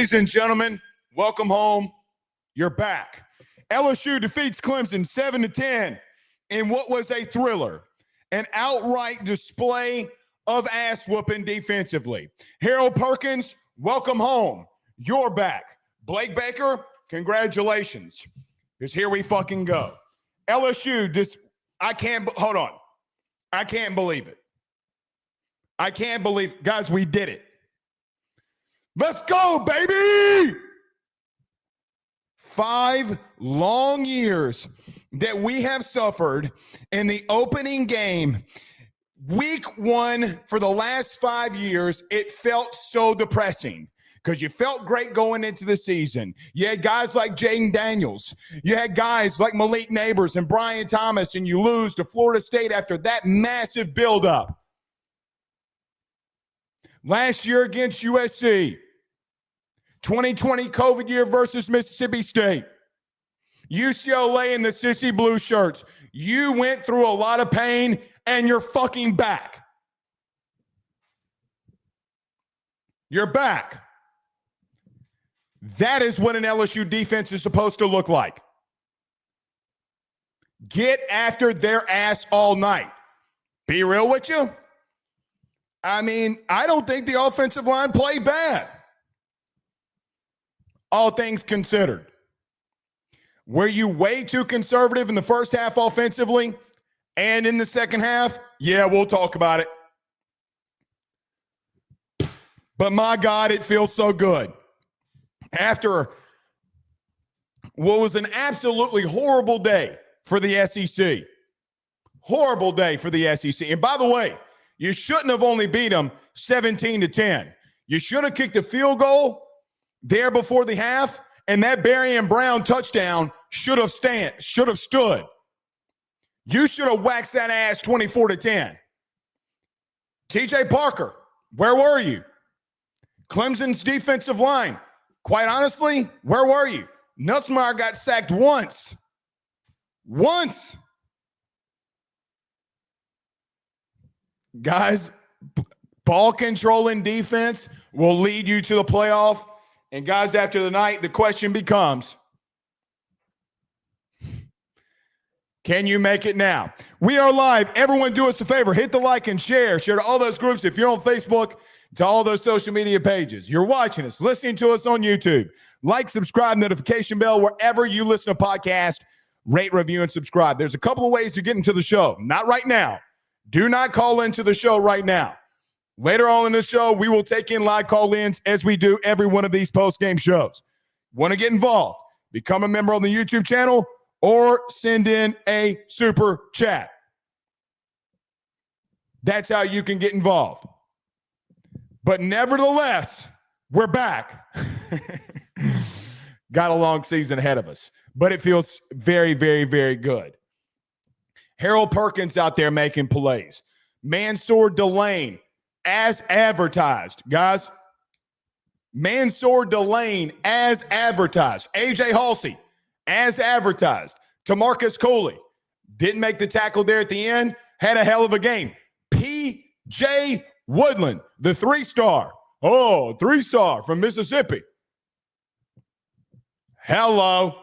Ladies and gentlemen, welcome home. You're back. LSU defeats Clemson 7-10 in what was a thriller, an outright display of ass whooping defensively. Harold Perkins, welcome home. You're back. Blake Baker, congratulations. Because here we fucking go. LSU, hold on. I can't believe it. Guys, we did it. Let's go, baby! 5 long years that we have suffered in the opening game. Week 1 for the last 5 years, it felt so depressing because you felt great going into the season. You had guys like Jaden Daniels. You had guys like Malik Neighbors and Brian Thomas, and you lose to Florida State after that massive buildup. Last year against USC, 2020 COVID year versus Mississippi State, UCLA in the sissy blue shirts. You went through a lot of pain, and you're fucking back. You're back. That is what an LSU defense is supposed to look like. Get after their ass all night. Be real with you. I mean, I don't think the offensive line played bad. All things considered. Were you way too conservative in the first half offensively and in the second half? Yeah, we'll talk about it. But my God, it feels so good. After what was an absolutely horrible day for the SEC. Horrible day for the SEC. And by the way, you shouldn't have only beat them 17-10. You should have kicked a field goal there before the half, and that Barry and Brown touchdown should have stood. You should have waxed that ass 24-10. TJ Parker, where were you? Clemson's defensive line, quite honestly, where were you? Nussmeier got sacked once. Once. Guys, ball controlling defense will lead you to the playoff. And guys, after the night, the question becomes, can you make it now? We are live. Everyone do us a favor. Hit the like and share. Share to all those groups. If you're on Facebook, to all those social media pages. You're watching us, listening to us on YouTube. Like, subscribe, notification bell, wherever you listen to podcasts. Rate, review, and subscribe. There's a couple of ways to get into the show. Not right now. Do not call into the show right now. Later on in the show, we will take in live call-ins as we do every one of these post-game shows. Want to get involved? Become a member on the YouTube channel or send in a super chat. That's how you can get involved. But nevertheless, we're back. Got a long season ahead of us, but it feels very, very, very good. Harold Perkins out there making plays. Mansour Delane, as advertised. Guys, Mansour Delane, as advertised. A.J. Halsey, as advertised. TaMarcus Cooley, didn't make the tackle there at the end. Had a hell of a game. P.J. Woodland, the 3-star. Oh, 3-star from Mississippi. Hello.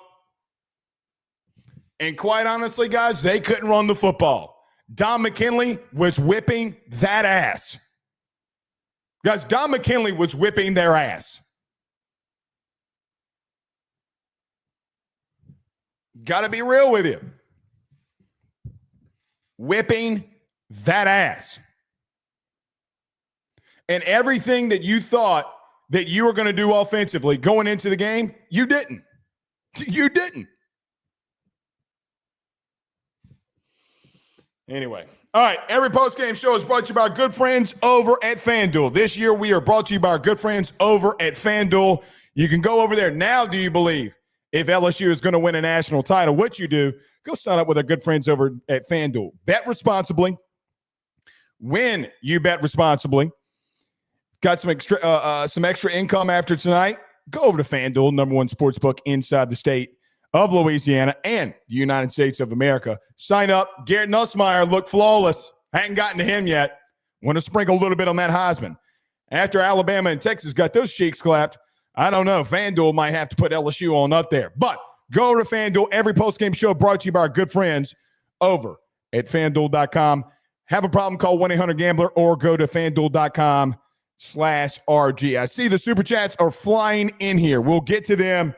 And quite honestly, guys, they couldn't run the football. Don McKinley was whipping that ass. Guys, Don McKinley was whipping their ass. Got to be real with you. Whipping that ass. And everything that you thought that you were going to do offensively going into the game, you didn't. You didn't. Anyway, all right, every post-game show is brought to you by our good friends over at FanDuel. This year, we are brought to you by our good friends over at FanDuel. You can go over there now, do you believe, if LSU is going to win a national title. What you do, go sign up with our good friends over at FanDuel. Bet responsibly. When you bet responsibly. Got some extra income after tonight? Go over to FanDuel, #1 sportsbook inside the state of Louisiana and the United States of America. Sign up. Garrett Nussmeier looked flawless. Hadn't gotten to him yet. Want to sprinkle a little bit on that Heisman. After Alabama and Texas got those cheeks clapped, I don't know. FanDuel might have to put LSU on up there. But go to FanDuel. Every postgame show brought to you by our good friends over at FanDuel.com. Have a problem, call 1-800-GAMBLER or go to FanDuel.com/RG. I see the Super Chats are flying in here. We'll get to them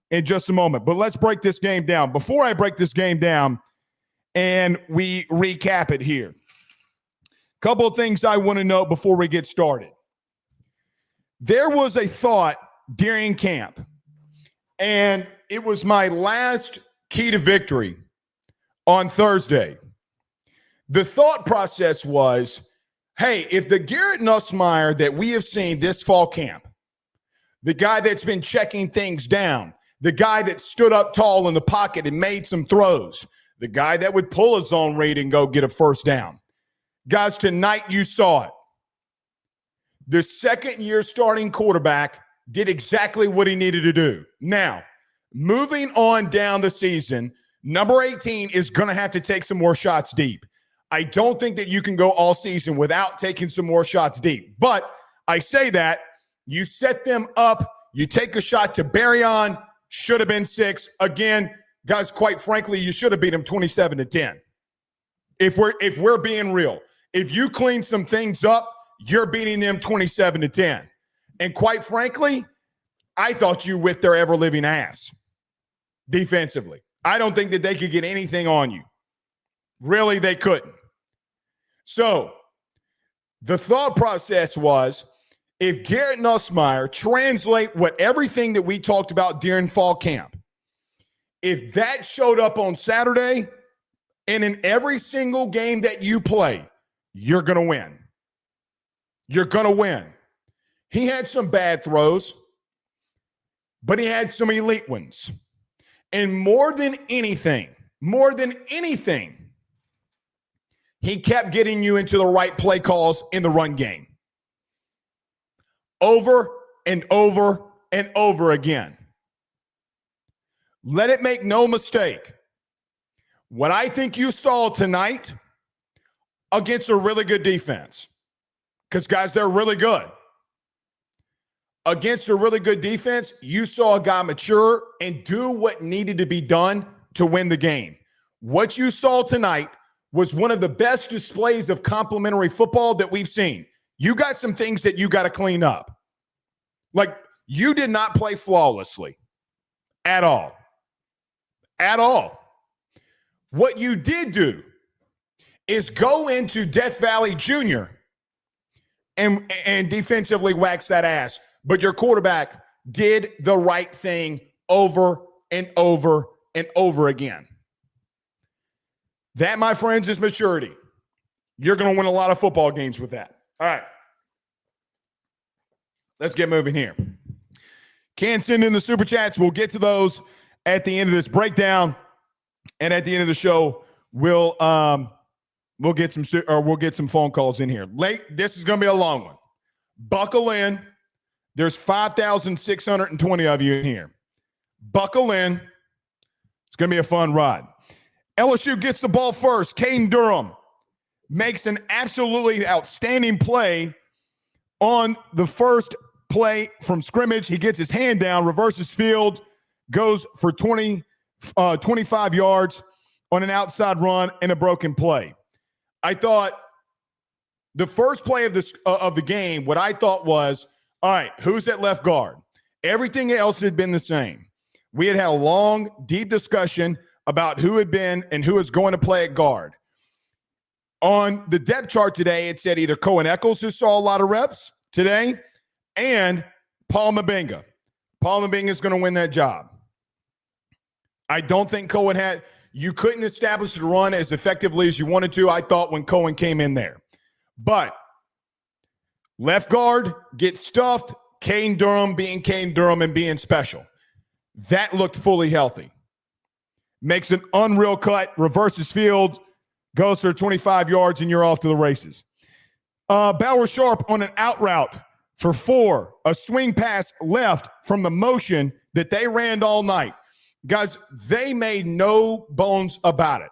in just a moment. But let's break this game down. Before I break this game down and we recap it here, a couple of things I want to know before we get started. There was a thought during camp, and it was my last key to victory on Thursday. The thought process was, hey, if the Garrett Nussmeier that we have seen this fall camp, the guy that's been checking things down, the guy that stood up tall in the pocket and made some throws, the guy that would pull a zone read and go get a first down. Guys, tonight you saw it. The second-year starting quarterback did exactly what he needed to do. Now, moving on down the season, number 18 is going to have to take some more shots deep. I don't think that you can go all season without taking some more shots deep. But I say that, you set them up, you take a shot to Barryon, should have been 6. Again, guys, quite frankly, you should have beat him 27-10. If we're being real. If you clean some things up, you're beating them 27-10. And quite frankly, I thought you whipped their ever-living ass defensively. I don't think that they could get anything on you. Really, they couldn't. So the thought process was, if Garrett Nussmeier translate what everything that we talked about during fall camp, if that showed up on Saturday and in every single game that you play, you're going to win. You're going to win. He had some bad throws, but he had some elite ones. And more than anything, he kept getting you into the right play calls in the run game. Over and over and over again. Let it make no mistake. What I think you saw tonight against a really good defense, because, guys, they're really good. Against a really good defense, you saw a guy mature and do what needed to be done to win the game. What you saw tonight was one of the best displays of complimentary football that we've seen. You got some things that you got to clean up. Like, you did not play flawlessly at all. At all. What you did do is go into Death Valley Jr. and defensively wax that ass. But your quarterback did the right thing over and over and over again. That, my friends, is maturity. You're going to win a lot of football games with that. All right. Let's get moving here. Can send in the Super Chats. We'll get to those at the end of this breakdown. And at the end of the show, we'll get some phone calls in here. This is going to be a long one. Buckle in. There's 5,620 of you in here. Buckle in. It's going to be a fun ride. LSU gets the ball first. Caden Durham makes an absolutely outstanding play on the first play from scrimmage. He gets his hand down, reverses field, goes for 25 yards on an outside run and a broken play. I thought the first play of the game, what I thought was, all right, who's at left guard? Everything else had been the same. We had a long, deep discussion about who had been and who is going to play at guard. On the depth chart today, it said either Cohen Eccles, who saw a lot of reps today, and Paul Mabenga. Paul Mabenga is going to win that job. I don't think Cohen you couldn't establish the run as effectively as you wanted to, I thought, when Cohen came in there. But left guard gets stuffed, Caden Durham being Caden Durham and being special. That looked fully healthy. Makes an unreal cut, reverses field, goes for 25 yards, and you're off to the races. Bauer Sharp on an out route for 4, a swing pass left from the motion that they ran all night. Guys, they made no bones about it.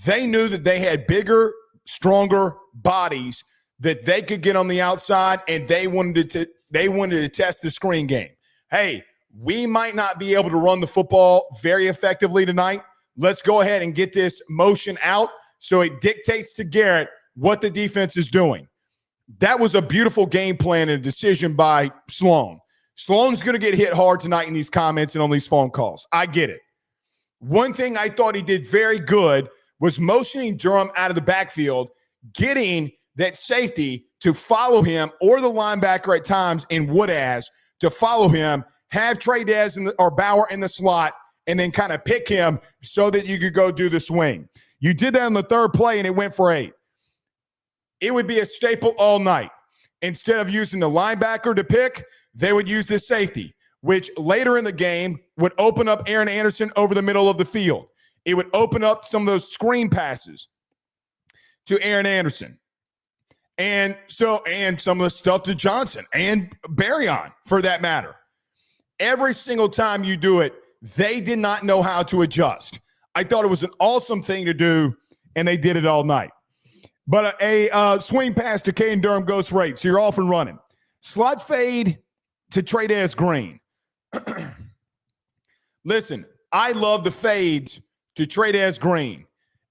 They knew that they had bigger, stronger bodies that they could get on the outside, and they wanted to test the screen game. hey, we might not be able to run the football very effectively tonight. Let's go ahead and get this motion out so it dictates to Garrett what the defense is doing. That was a beautiful game plan and a decision by Sloan. Sloan's going to get hit hard tonight in these comments and on these phone calls. I get it. One thing I thought he did very good was motioning Durham out of the backfield, getting that safety to follow him or the linebacker at times in Woodaz to follow him, have Trey Dez or Bauer in the slot, and then kind of pick him so that you could go do the swing. You did that on the third play, and it went for 8. It would be a staple all night. Instead of using the linebacker to pick, they would use the safety, which later in the game would open up Aaron Anderson over the middle of the field. It would open up some of those screen passes to Aaron Anderson. And some of the stuff to Johnson and Berryon, for that matter. Every single time you do it, they did not know how to adjust. I thought it was an awesome thing to do, and they did it all night. But a swing pass to Caden Durham goes for 8, so you're off and running. Slot fade to Trey Green. Listen, I love the fades to Trey Green.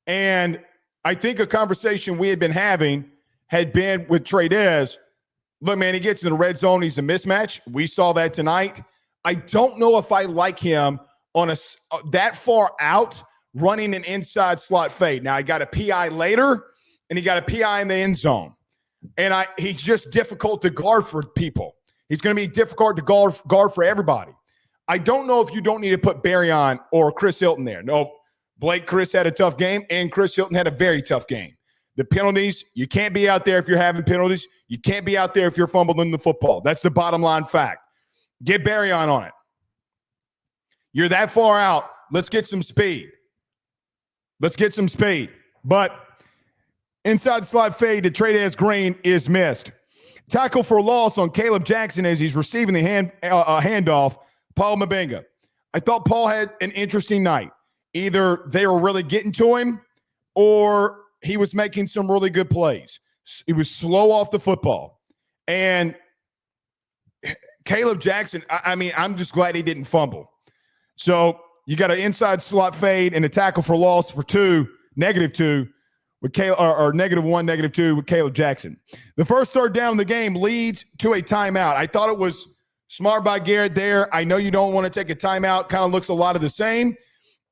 And I think a conversation we had been having had been with Trey Dez. Look, man, he gets in the red zone. He's a mismatch. We saw that tonight. I don't know if I like him on that far out running an inside slot fade. Now, I got a PI later, and he got a PI in the end zone. And he's just difficult to guard for people. He's going to be difficult to guard for everybody. I don't know if you don't need to put Berryon or Chris Hilton there. No, Chris had a tough game, and Chris Hilton had a very tough game. The penalties, you can't be out there if you're having penalties. You can't be out there if you're fumbling the football. That's the bottom line fact. Get Berryon on it. You're that far out. Let's get some speed. But inside slot fade to Trey Green is missed. Tackle for loss on Caleb Jackson as he's receiving the handoff. Paul Mabenga. I thought Paul had an interesting night. Either they were really getting to him or he was making some really good plays. He was slow off the football. And Caleb Jackson, I'm just glad he didn't fumble. So you got an inside slot fade and a tackle for loss for -2 with Caleb, or -1, -2 with Caleb Jackson. The first third down in the game leads to a timeout. I thought it was smart by Garrett there. I know you don't want to take a timeout. Kind of looks a lot of the same.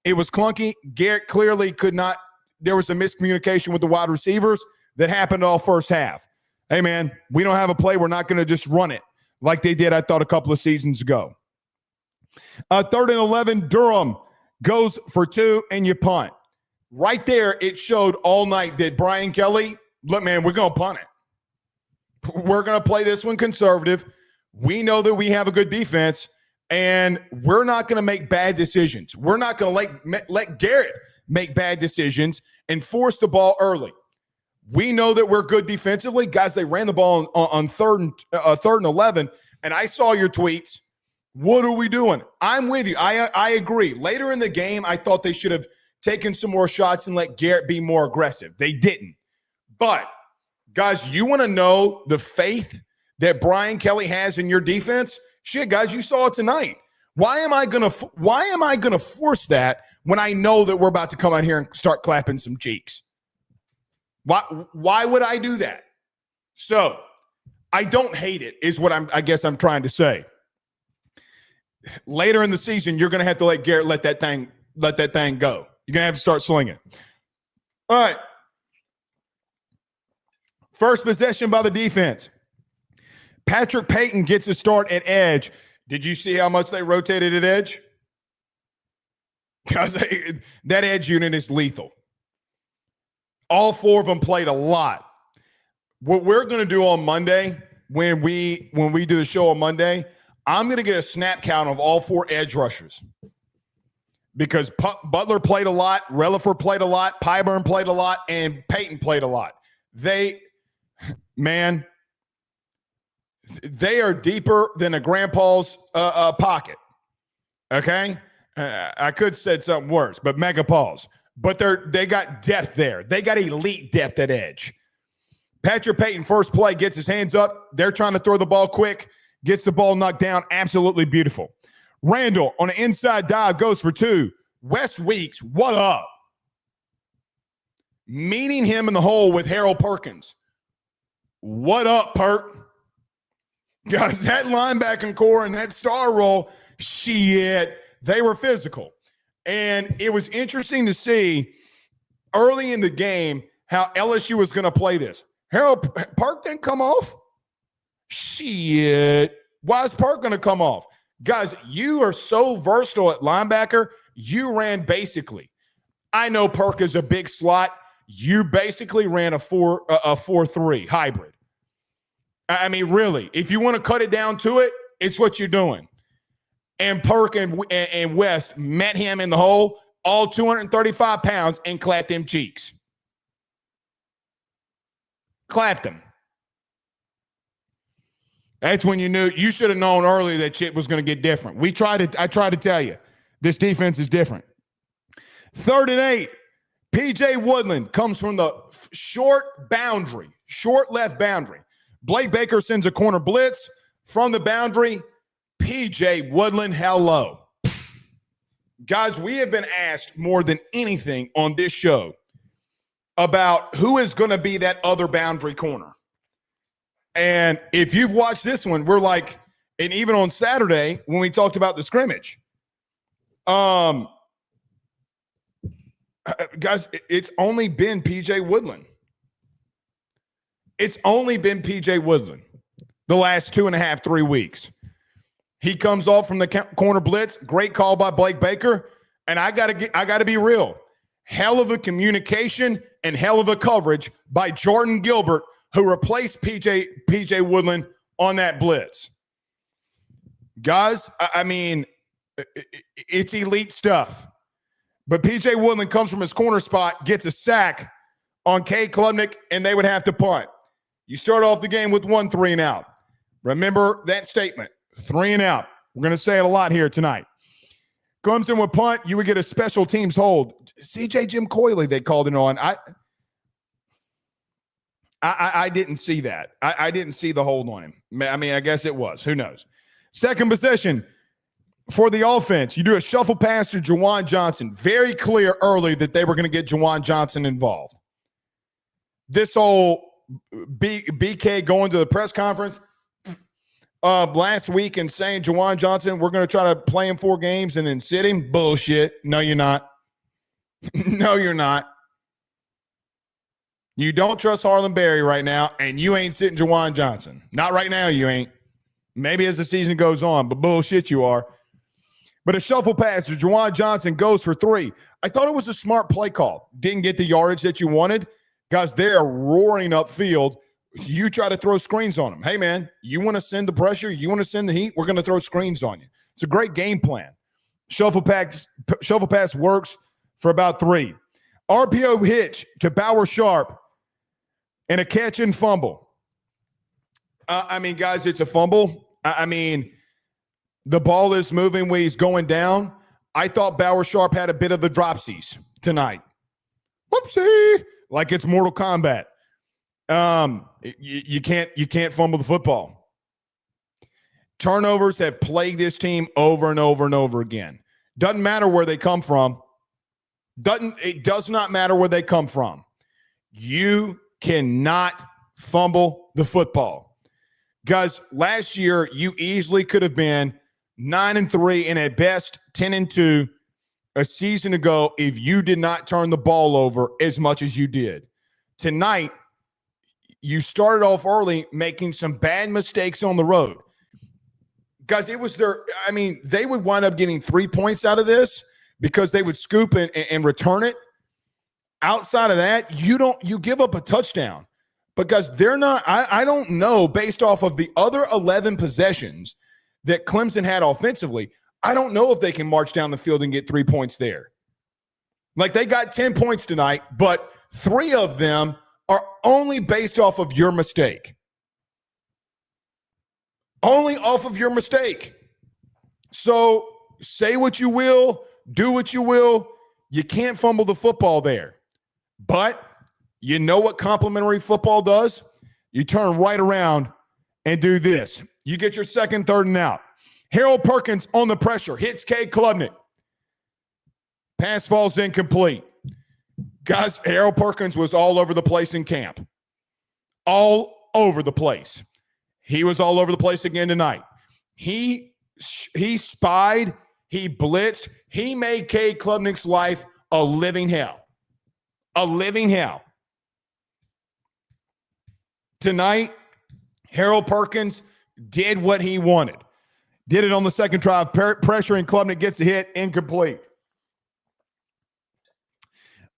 It was clunky. Garrett clearly could not. There was a miscommunication with the wide receivers that happened all first half. Hey, man, we don't have a play. We're not going to just run it like they did, I thought, a couple of seasons ago. 3rd and 11, Durham goes for 2, and you punt. Right there, it showed all night that Brian Kelly, look, man, we're going to punt it. We're going to play this one conservative. We know that we have a good defense, and we're not going to make bad decisions. We're not going to let Garrett make bad decisions and force the ball early. We know that we're good defensively. Guys, they ran the ball on 3rd and 11, and I saw your tweets. What are we doing? I'm with you. I agree. Later in the game, I thought they should have taken some more shots and let Garrett be more aggressive. They didn't. But, guys, you want to know the faith that Brian Kelly has in your defense? Shit, guys, you saw it tonight. Why am I gonna force that when I know that we're about to come out here and start clapping some cheeks? Why would I do that? So I don't hate it, is what I guess I'm trying to say. Later in the season, you're gonna have to let Garrett let that thing go. You're gonna have to start slinging. All right. First possession by the defense. Patrick Payton gets a start at edge. Did you see how much they rotated at edge? Because that edge unit is lethal. All 4 of them played a lot. What we're going to do on Monday, when we do the show on Monday, I'm going to get a snap count of all 4 edge rushers. Because Butler played a lot, Relaford played a lot, Pyburn played a lot, and Payton played a lot. They are deeper than a grandpa's pocket. Okay? I could have said something worse, but mega pause. But they got depth there. They got elite depth at edge. Patrick Payton, first play, gets his hands up. They're trying to throw the ball quick. gets the ball knocked down. Absolutely beautiful. Randall on an inside dive goes for 2. West Weeks, what up? Meeting him in the hole with Harold Perkins. What up, Perk? Guys, that linebacking core and that star roll, shit, they were physical. And it was interesting to see early in the game how LSU was going to play this. Harold Park didn't come off. Shit. Why is Park going to come off? Guys, you are so versatile at linebacker. You ran basically. I know Park is a big slot. You basically ran a 4-3 hybrid. I mean, really, if you want to cut it down to it, it's what you're doing. And Perk and West met him in the hole, all 235 pounds, and clapped him cheeks. Clapped him. That's when you knew. You should have known early that shit was going to get different. I tried to tell you, this defense is different. 3rd and 8. P.J. Woodland comes from the short left boundary. Blake Baker sends a corner blitz from the boundary. P.J. Woodland, hello. Guys, we have been asked more than anything on this show about who is going to be that other boundary corner. And if you've watched this one, we're like, and even on Saturday when we talked about the scrimmage, guys, it's only been P.J. Woodland. It's only been P.J. Woodland the last 2.5, 3 weeks. He comes off from the corner blitz. Great call by Blake Baker. And I gotta be real. Hell of a communication and hell of a coverage by Jordan Gilbert, who replaced P.J. Woodland on that blitz. Guys, I mean, it's elite stuff. But P.J. Woodland comes from his corner spot, gets a sack on K. Klubnik, and they would have to punt. You start off the game with 1 3 and out. Remember that statement, 3 and out. We're going to say it a lot here tonight. Clemson would punt. You would get a special teams hold. C.J. Jim Coyley, they called it on. I didn't see that. I didn't see the hold on him. I mean, I guess it was. Who knows? Second possession for the offense. You do a shuffle pass to Juwan Johnson. Very clear early that they were going to get Juwan Johnson involved. This whole BK going to the press conference last week and saying, Juwan Johnson, we're going to try to play him 4 games and then sit him. Bullshit. No, you're not. No, you're not. You don't trust Harlan Berry right now, and you ain't sitting Juwan Johnson. Not right now, you ain't. Maybe as the season goes on, but bullshit you are. But a shuffle pass to Juwan Johnson goes for 3. I thought it was a smart play call. Didn't get the yardage that you wanted. Guys, they're roaring upfield. You try to throw screens on them. Hey, man, you want to send the pressure? You want to send the heat? We're going to throw screens on you. It's a great game plan. Shuffle pass works for about 3. RPO hitch to Bauer Sharp and a catch and fumble. I mean, guys, it's a fumble. I mean, the ball is moving when he's going down. I thought Bauer Sharp had a bit of the dropsies tonight. Whoopsie. Like it's Mortal Kombat. You can't fumble the football. Turnovers have plagued this team over and over and over again. Doesn't matter where they come from. It does not matter where they come from. You cannot fumble the football. Guys, last year you easily could have been 9-3 and at best 10-2 a season ago if you did not turn the ball over as much as you did. Tonight, you started off early making some bad mistakes on the road. Guys, they would wind up getting 3 points out of this because they would scoop and return it. Outside of that, you give up a touchdown. Because they're not, I don't know, based off of the other 11 possessions that Clemson had offensively, I don't know if they can march down the field and get 3 points there. Like they got 10 points tonight, but 3 of them are only based off of your mistake. Only off of your mistake. So say what you will, do what you will. You can't fumble the football there. But you know what complimentary football does? You turn right around and do this. You get your second, third, and out. Harold Perkins on the pressure. Hits Cade Klubnik. Pass falls incomplete. Guys, Harold Perkins was all over the place in camp. All over the place. He was all over the place again tonight. He spied. He blitzed. He made Cade Klubnik's life a living hell. A living hell. Tonight, Harold Perkins did what he wanted. Did it on the second drive. Pressure, and Klubnik gets the hit. Incomplete.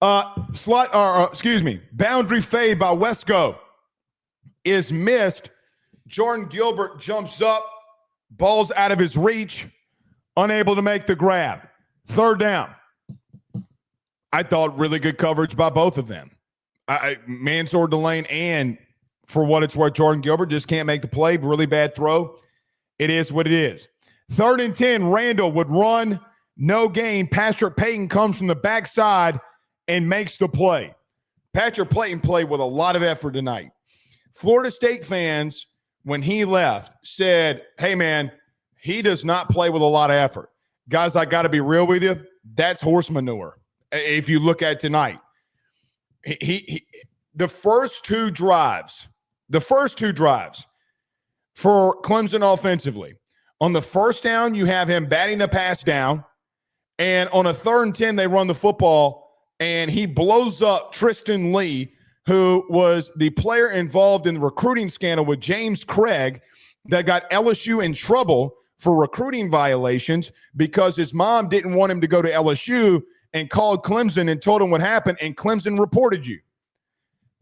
Boundary fade by Wesco is missed. Jordan Gilbert jumps up. Ball's out of his reach. Unable to make the grab. Third down. I thought really good coverage by both of them. Mansour Delane and, for what it's worth, Jordan Gilbert just can't make the play. Really bad throw. It is what it is. 3rd and 10, Randall would run. No gain. Patrick Payton comes from the backside and makes the play. Patrick Payton played with a lot of effort tonight. Florida State fans, when he left, said, hey, man, he does not play with a lot of effort. Guys, I got to be real with you. That's horse manure. If you look at tonight, the first two drives for Clemson offensively, on the first down, you have him batting the pass down, and on a 3rd and 10, they run the football, and he blows up Tristan Lee, who was the player involved in the recruiting scandal with James Craig that got LSU in trouble for recruiting violations because his mom didn't want him to go to LSU and called Clemson and told him what happened, and Clemson reported you.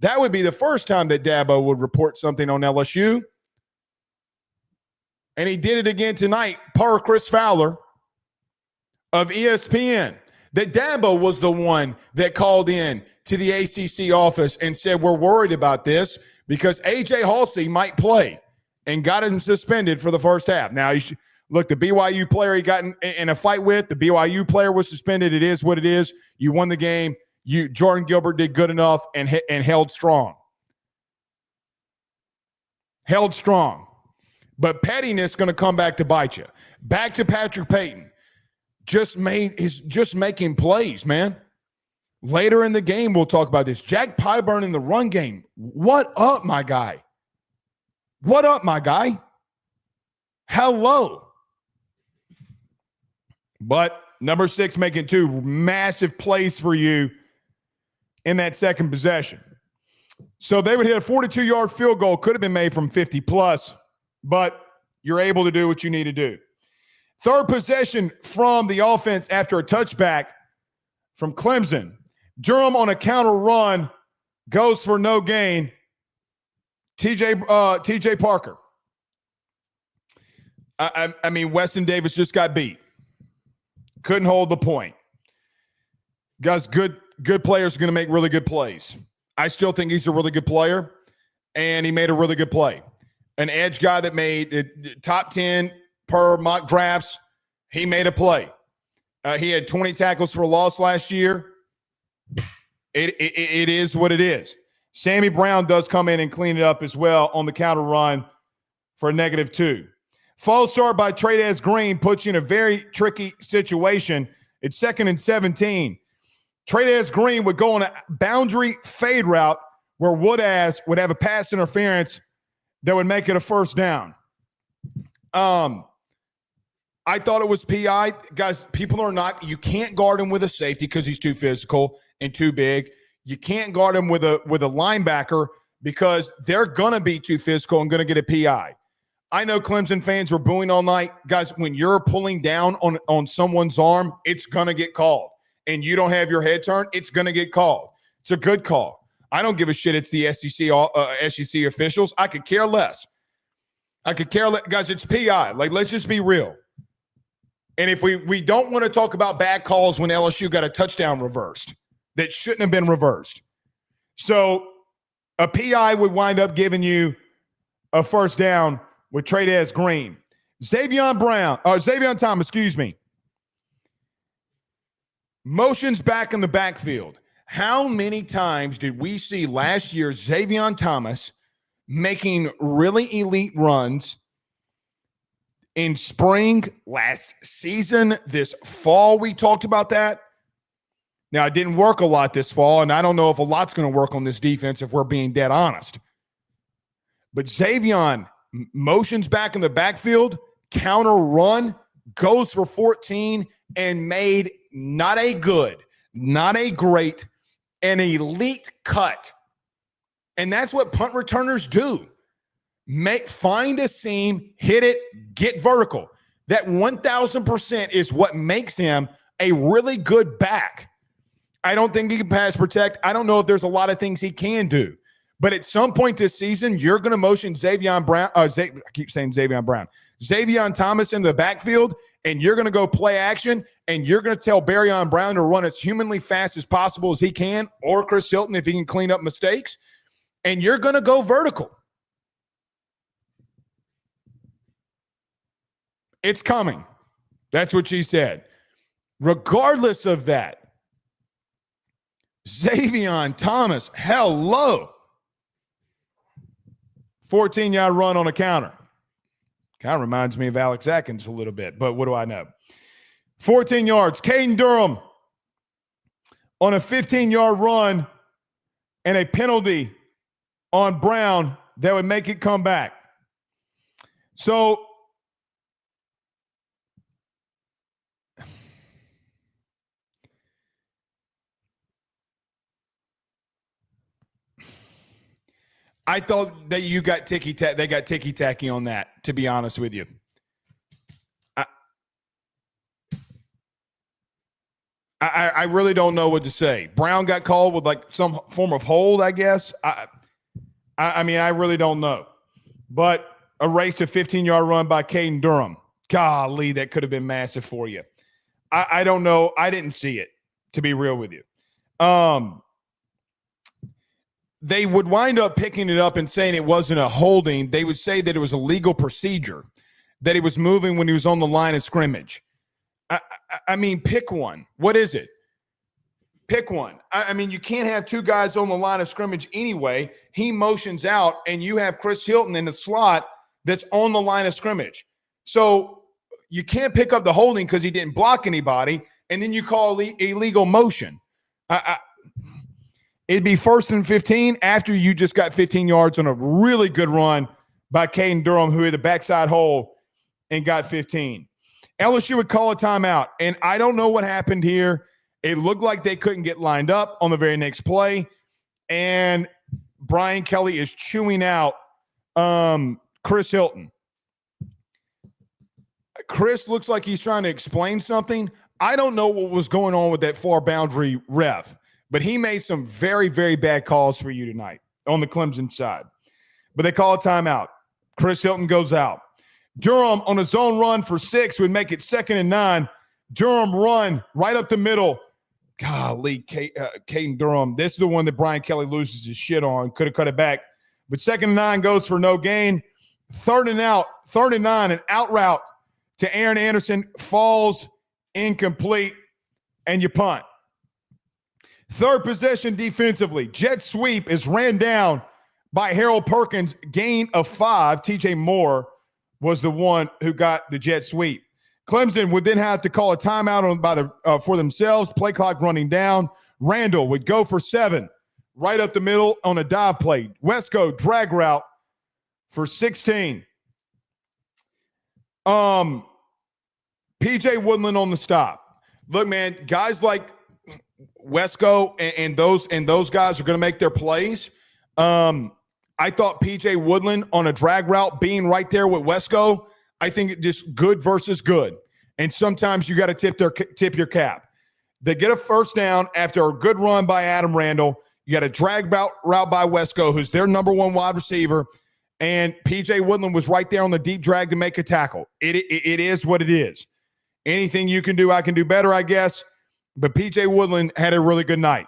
That would be the first time that Dabo would report something on LSU. And he did it again tonight, per Chris Fowler of ESPN, that Dabo was the one that called in to the ACC office and said, we're worried about this because A.J. Halsey might play, and got him suspended for the first half. Now, look, the BYU player he got in a fight with, the BYU player was suspended. It is what it is. You won the game. Jordan Gilbert did good enough and held strong. Held strong. But pettiness is going to come back to bite you. Back to Patrick Payton. Just making plays, man. Later in the game, we'll talk about this. Jack Pyburn in the run game. What up, my guy? What up, my guy? Hello. But number 6 making 2 massive plays for you in that second possession. So they would hit a 42-yard field goal. Could have been made from 50+, but you're able to do what you need to do. Third possession from the offense after a touchback from Clemson. Durham on a counter run goes for no gain. TJ Parker. I mean, Weston Davis just got beat. Couldn't hold the point. Guys, good players are going to make really good plays. I still think he's a really good player, and he made a really good play. An edge guy that made the top 10 per mock drafts, he made a play. He had 20 tackles for loss last year. It is what it is. Sammy Brown does come in and clean it up as well on the counter run for a -2. False start by Trey'Dez Green puts you in a very tricky situation. It's 2nd and 17. Trey'Dez Green would go on a boundary fade route where Woodaz would have a pass interference that would make it a first down. I thought it was PI. Guys, you can't guard him with a safety because he's too physical and too big. You can't guard him with a linebacker because they're going to be too physical and going to get a PI. I know Clemson fans were booing all night. Guys, when you're pulling down on someone's arm, it's going to get called. And you don't have your head turned, it's going to get called. It's a good call. I don't give a shit. It's the SEC officials. I could care less. Guys, it's PI. Like, let's just be real. And if we don't want to talk about bad calls when LSU got a touchdown reversed that shouldn't have been reversed. So a PI would wind up giving you a first down with Trey'Dez Green. Xavier Thomas, motions back in the backfield. How many times did we see last year Xavier Thomas making really elite runs in spring, last season, this fall, we talked about that. Now, it didn't work a lot this fall, and I don't know if a lot's going to work on this defense if we're being dead honest. But Xavier motions back in the backfield, counter run, goes for 14, and made not a good, not a great, an elite cut. And that's what punt returners do. Find a seam, hit it, get vertical. That 1,000% is what makes him a really good back. I don't think he can pass protect. I don't know if there's a lot of things he can do. But at some point this season, you're going to motion Xavier Thomas in the backfield, and you're going to go play action, and you're going to tell Barryon Brown to run as humanly fast as possible as he can, or Chris Hilton if he can clean up mistakes, and you're going to go vertical. It's coming. That's what she said. Regardless of that, Xavier Thomas, hello. 14-yard run on a counter. Kind of reminds me of Alex Atkins a little bit, but what do I know? 14 yards. Caden Durham on a 15-yard run and a penalty on Brown that would make it come back. So I thought that you got they got ticky-tacky on that, to be honest with you. I really don't know what to say. Brown got called with like some form of hold, I guess. I mean, I really don't know. But erased a 15-yard run by Caden Durham. Golly, that could have been massive for you. I don't know. I didn't see it, to be real with you. They would wind up picking it up and saying it wasn't a holding. They would say that it was a legal procedure, that he was moving when he was on the line of scrimmage. I mean, pick one. What is it? Pick one. I mean, you can't have two guys on the line of scrimmage anyway. He motions out, and you have Chris Hilton in the slot that's on the line of scrimmage. So you can't pick up the holding because he didn't block anybody, and then you call illegal motion. It'd be 1st and 15 after you just got 15 yards on a really good run by Caden Durham, who hit a backside hole and got 15. LSU would call a timeout, and I don't know what happened here. It looked like they couldn't get lined up on the very next play, and Brian Kelly is chewing out Chris Hilton. Chris looks like he's trying to explain something. I don't know what was going on with that far boundary ref, but he made some very, very bad calls for you tonight on the Clemson side. But they call a timeout. Chris Hilton goes out. Durham on a zone run for 6 would make it 2nd and 9. Durham run right up the middle. Golly, Caden Durham. This is the one that Brian Kelly loses his shit on. Could have cut it back. But 2nd and 9 goes for no gain. 3rd and 9, an out route to Aaron Anderson falls incomplete, and you punt. 3rd possession defensively. Jet sweep is ran down by Harold Perkins. Gain of 5. TJ Moore was the one who got the jet sweep. Clemson would then have to call a timeout for themselves. Play clock running down. Randall would go for 7 right up the middle on a dive play. Wesco drag route for 16. PJ Woodland on the stop. Look, man, guys like Wesco and those guys are going to make their plays. I thought P.J. Woodland on a drag route being right there with Wesco, I think it just good versus good. And sometimes you got to tip your cap. They get a first down after a good run by Adam Randall. You got a drag route by Wesco, who's their number 1 wide receiver. And P.J. Woodland was right there on the deep drag to make a tackle. It is what it is. Anything you can do, I can do better, I guess. But P.J. Woodland had a really good night.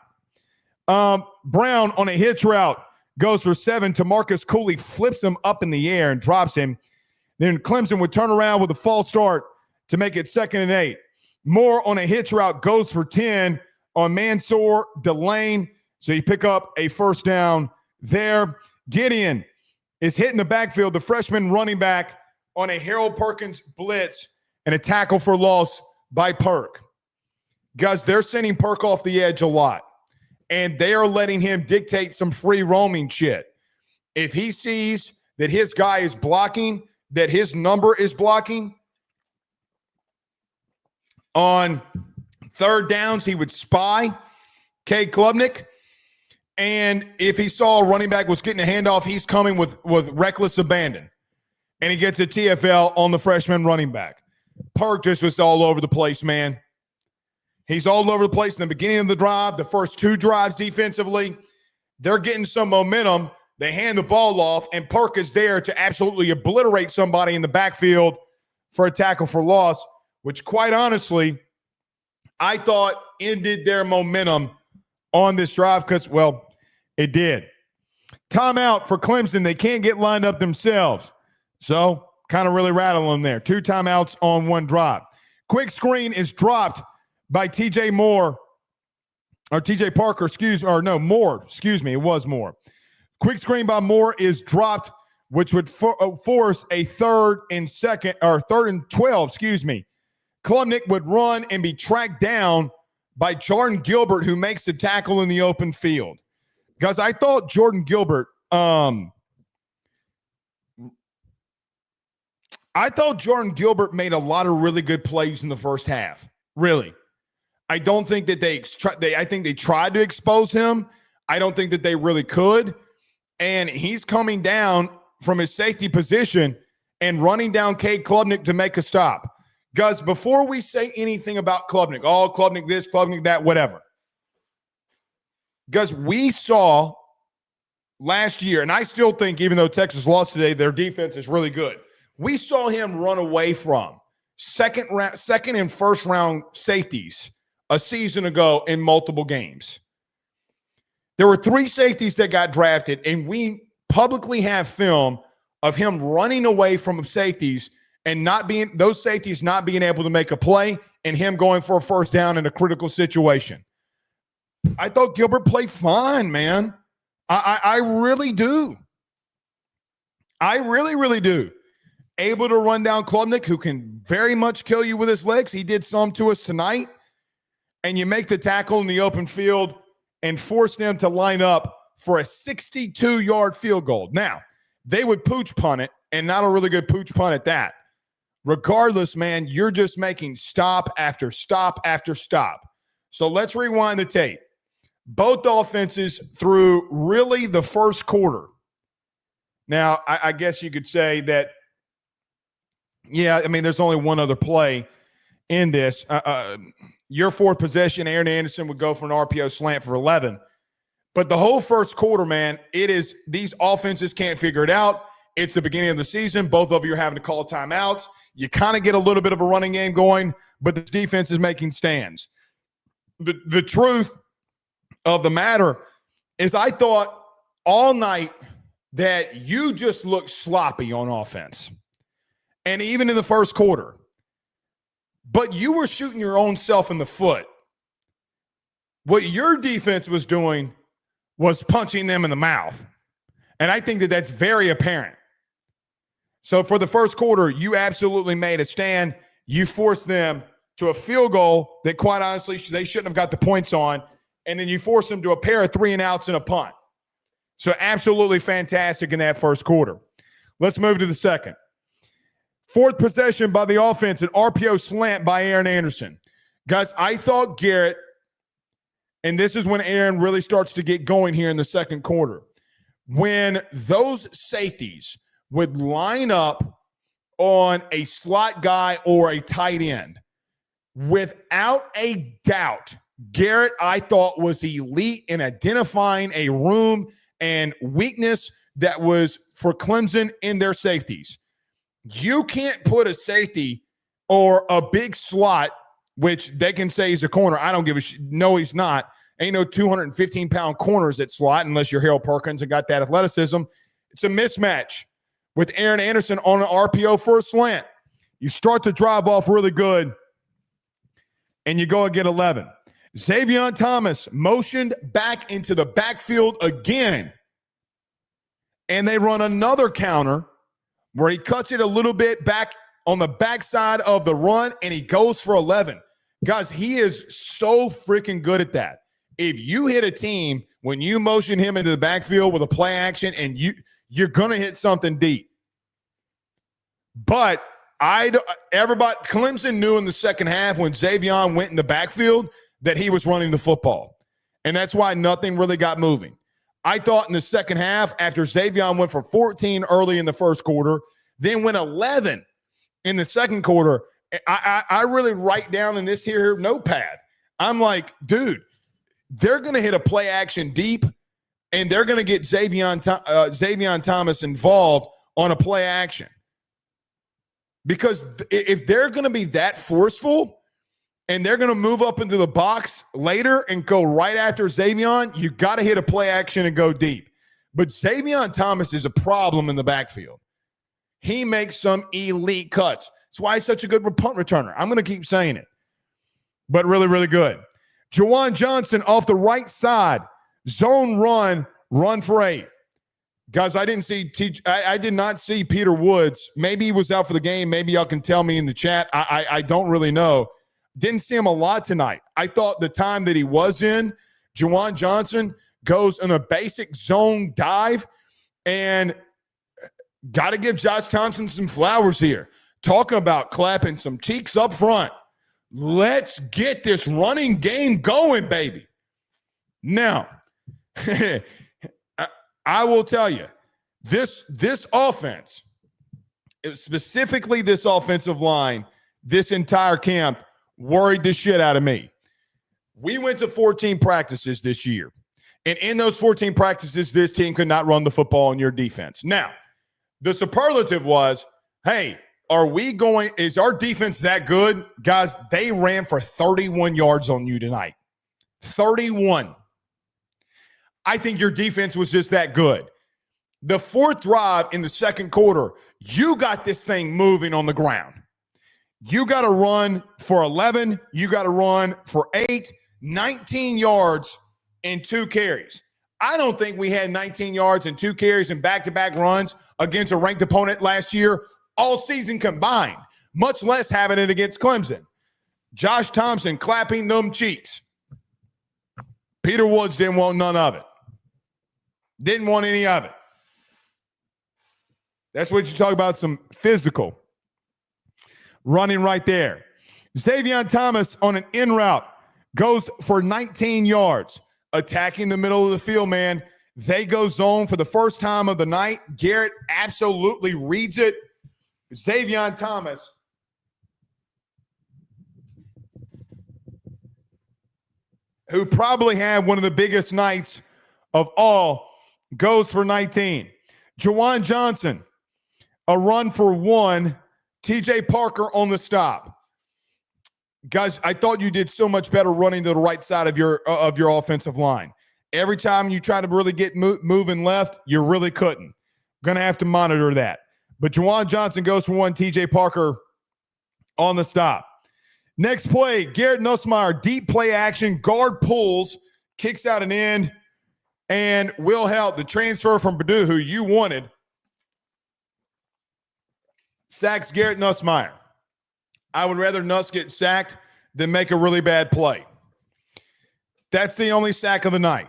Brown on a hitch route goes for 7. Tamarcus Cooley flips him up in the air and drops him. Then Clemson would turn around with a false start to make it 2nd and 8. Moore on a hitch route goes for 10 on Mansour Delane. So you pick up a first down there. Gideon is hitting the backfield. The freshman running back on a Harold Perkins blitz and a tackle for loss by Perk. Guys, they're sending Perk off the edge a lot, and they are letting him dictate some free roaming shit. If he sees that his guy is blocking, that his number is blocking, on third downs, he would spy Cade Klubnik. And if he saw a running back was getting a handoff, he's coming with reckless abandon. And he gets a TFL on the freshman running back. Perk just was all over the place, man. He's all over the place in the beginning of the drive, the first two drives defensively. They're getting some momentum. They hand the ball off, and Perk is there to absolutely obliterate somebody in the backfield for a tackle for loss, which quite honestly, I thought ended their momentum on this drive because, well, it did. Timeout for Clemson. They can't get lined up themselves. So, kind of really rattle them there. 2 timeouts on 1 drive. Quick screen is dropped by TJ Moore, or TJ Parker, Moore. Excuse me, it was Moore. Quick screen by Moore is dropped, which would force a 3rd and 12, Klubnik would run and be tracked down by Jordan Gilbert, who makes the tackle in the open field. Guys, I thought Jordan Gilbert made a lot of really good plays in the first half. Really. I don't think that I think they tried to expose him. I don't think that they really could. And he's coming down from his safety position and running down Cade Klubnik to make a stop. Guys, before we say anything about Klubnik, Klubnik this, Klubnik that, whatever. Guys, we saw last year, and I still think even though Texas lost today, their defense is really good. We saw him run away from second and first round safeties a season ago in multiple games. There were 3 safeties that got drafted, and we publicly have film of him running away from safeties and those safeties not being able to make a play and him going for a first down in a critical situation. I thought Gilbert played fine, man. I really do. I really, really do. Able to run down Klubnik, who can very much kill you with his legs. He did some to us tonight. And you make the tackle in the open field and force them to line up for a 62-yard field goal. Now, they would pooch punt it, and not a really good pooch punt at that. Regardless, man, you're just making stop after stop after stop. So let's rewind the tape. Both offenses through really the first quarter. Now, I guess you could say that, there's only one other play in this. Your 4th possession, Aaron Anderson would go for an RPO slant for 11. But the whole first quarter, man, these offenses can't figure it out. It's the beginning of the season. Both of you are having to call timeouts. You kind of get a little bit of a running game going, but the defense is making stands. The truth of the matter is I thought all night that you just looked sloppy on offense. And even in the first quarter. But you were shooting your own self in the foot. What your defense was doing was punching them in the mouth. And I think that that's very apparent. So for the first quarter, you absolutely made a stand. You forced them to a field goal that, quite honestly, they shouldn't have got the points on. And then you forced them to a pair of 3-and-outs and a punt. So absolutely fantastic in that first quarter. Let's move to the second. 4th possession by the offense, an RPO slant by Aaron Anderson. Guys, I thought Garrett, and this is when Aaron really starts to get going here in the second quarter, when those safeties would line up on a slot guy or a tight end, without a doubt, Garrett, I thought, was elite in identifying a room and weakness that was for Clemson in their safeties. You can't put a safety or a big slot, which they can say he's a corner. I don't give a shit. No, he's not. Ain't no 215-pound corners at slot unless you're Harold Perkins and got that athleticism. It's a mismatch with Aaron Anderson on an RPO for a slant. You start to drive off really good, and you go and get 11. Xavier Thomas motioned back into the backfield again, and they run another counter where he cuts it a little bit back on the backside of the run, and he goes for 11. Guys, he is so freaking good at that. If you hit a team when you motion him into the backfield with a play action, and you're going to hit something deep. But Clemson knew in the second half when Xavier went in the backfield that he was running the football. And that's why nothing really got moving. I thought in the second half, after Xavier went for 14 early in the first quarter, then went 11 in the second quarter, I really write down in this here notepad. I'm like, dude, they're going to hit a play action deep, and they're going to get Xavier Thomas involved on a play action. Because if they're going to be that forceful and they're going to move up into the box later and go right after Xavier, you got to hit a play action and go deep. But Xavier Thomas is a problem in the backfield. He makes some elite cuts. That's why he's such a good punt returner. I'm going to keep saying it. But really, really good. Juwan Johnson off the right side, zone run for 8. Guys, I did not see Peter Woods. Maybe he was out for the game. Maybe y'all can tell me in the chat. I don't really know. Didn't see him a lot tonight. I thought the time that he was in, Juwan Johnson goes in a basic zone dive, and got to give Josh Thompson some flowers here. Talking about clapping some cheeks up front. Let's get this running game going, baby. Now, I will tell you, this offense, specifically this offensive line, this entire camp worried the shit out of me. We went to 14 practices this year, and in those 14 practices, this team could not run the football on your defense. Now, the superlative was, hey, is our defense that good? Guys, they ran for 31 yards on you tonight. 31. I think your defense was just that good. The fourth drive in the second quarter, you got this thing moving on the ground. You got to run for 11. You got to run for 8, 19 yards and 2 carries. I don't think we had 19 yards and 2 carries in back-to-back runs against a ranked opponent last year, all season combined, much less having it against Clemson. Josh Thompson clapping them cheeks. Peter Woods didn't want none of it. Didn't want any of it. That's what you talk about, some physical running right there. Xavier Thomas on an in route goes for 19 yards, attacking the middle of the field, man. They go zone for the first time of the night. Garrett absolutely reads it. Xavier Thomas who probably had one of the biggest nights of all, goes for 19. Juwan Johnson, a run for 1. TJ Parker on the stop. Guys, I thought you did so much better running to the right side of your offensive line. Every time you try to really get moving left, you really couldn't. Going to have to monitor that. But Juwan Johnson goes for 1. TJ Parker on the stop. Next play, Garrett Nussmeier, deep play action, guard pulls, kicks out an end, and Will Held, the transfer from Purdue, who you wanted, sacks Garrett Nussmeier. I would rather Nuss get sacked than make a really bad play. That's the only sack of the night.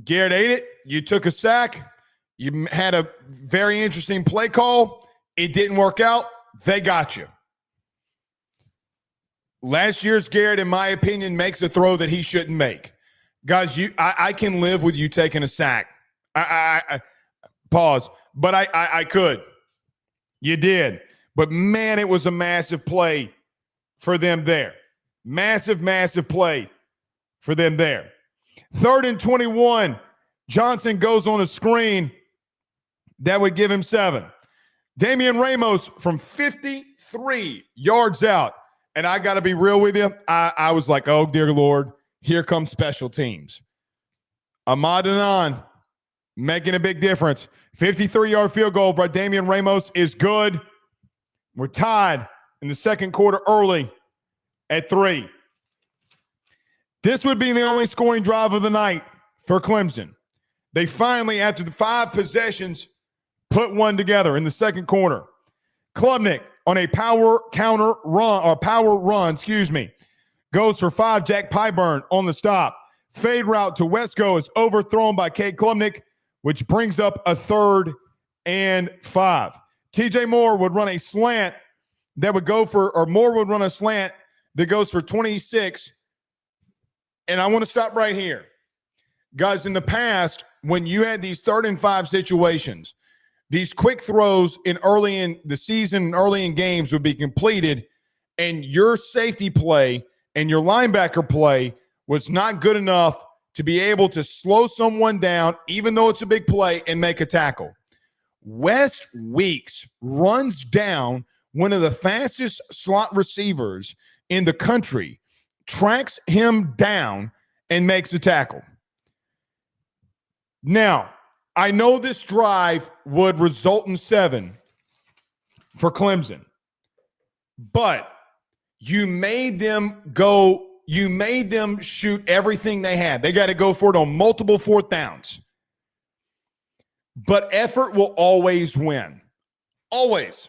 Garrett ate it. You took a sack. You had a very interesting play call. It didn't work out. They got you. Last year's Garrett, in my opinion, makes a throw that he shouldn't make. Guys, I can live with you taking a sack. I pause. But I could. You did. But, man, it was a massive play for them there. Massive, massive play for them there. 3rd and 21. Johnson goes on a screen. That would give him 7. Damian Ramos from 53 yards out. And I got to be real with you. I was like, oh, dear Lord, here comes special teams. Ahmad Anan making a big difference. 53-yard field goal by Damian Ramos is good. We're tied in the second quarter early at 3. This would be the only scoring drive of the night for Clemson. They finally, after the 5 possessions put one together in the second corner. Klubnik on a power run, goes for 5. Jack Pyburn on the stop. Fade route to Wesco is overthrown by Cade Klubnik, which brings up a 3rd and 5. TJ Moore would run a slant that would go for, or Moore would run a slant that goes for 26. And I want to stop right here. Guys, in the past, when you had these 3rd and 5 situations, these quick throws early in the season, early in games would be completed, and your safety play and your linebacker play was not good enough to be able to slow someone down, even though it's a big play, and make a tackle. West Weeks runs down one of the fastest slot receivers in the country, tracks him down, and makes a tackle. Now, I know this drive would result in 7 for Clemson, but you made them shoot everything they had. They got to go for it on multiple 4th downs. But effort will always win. Always.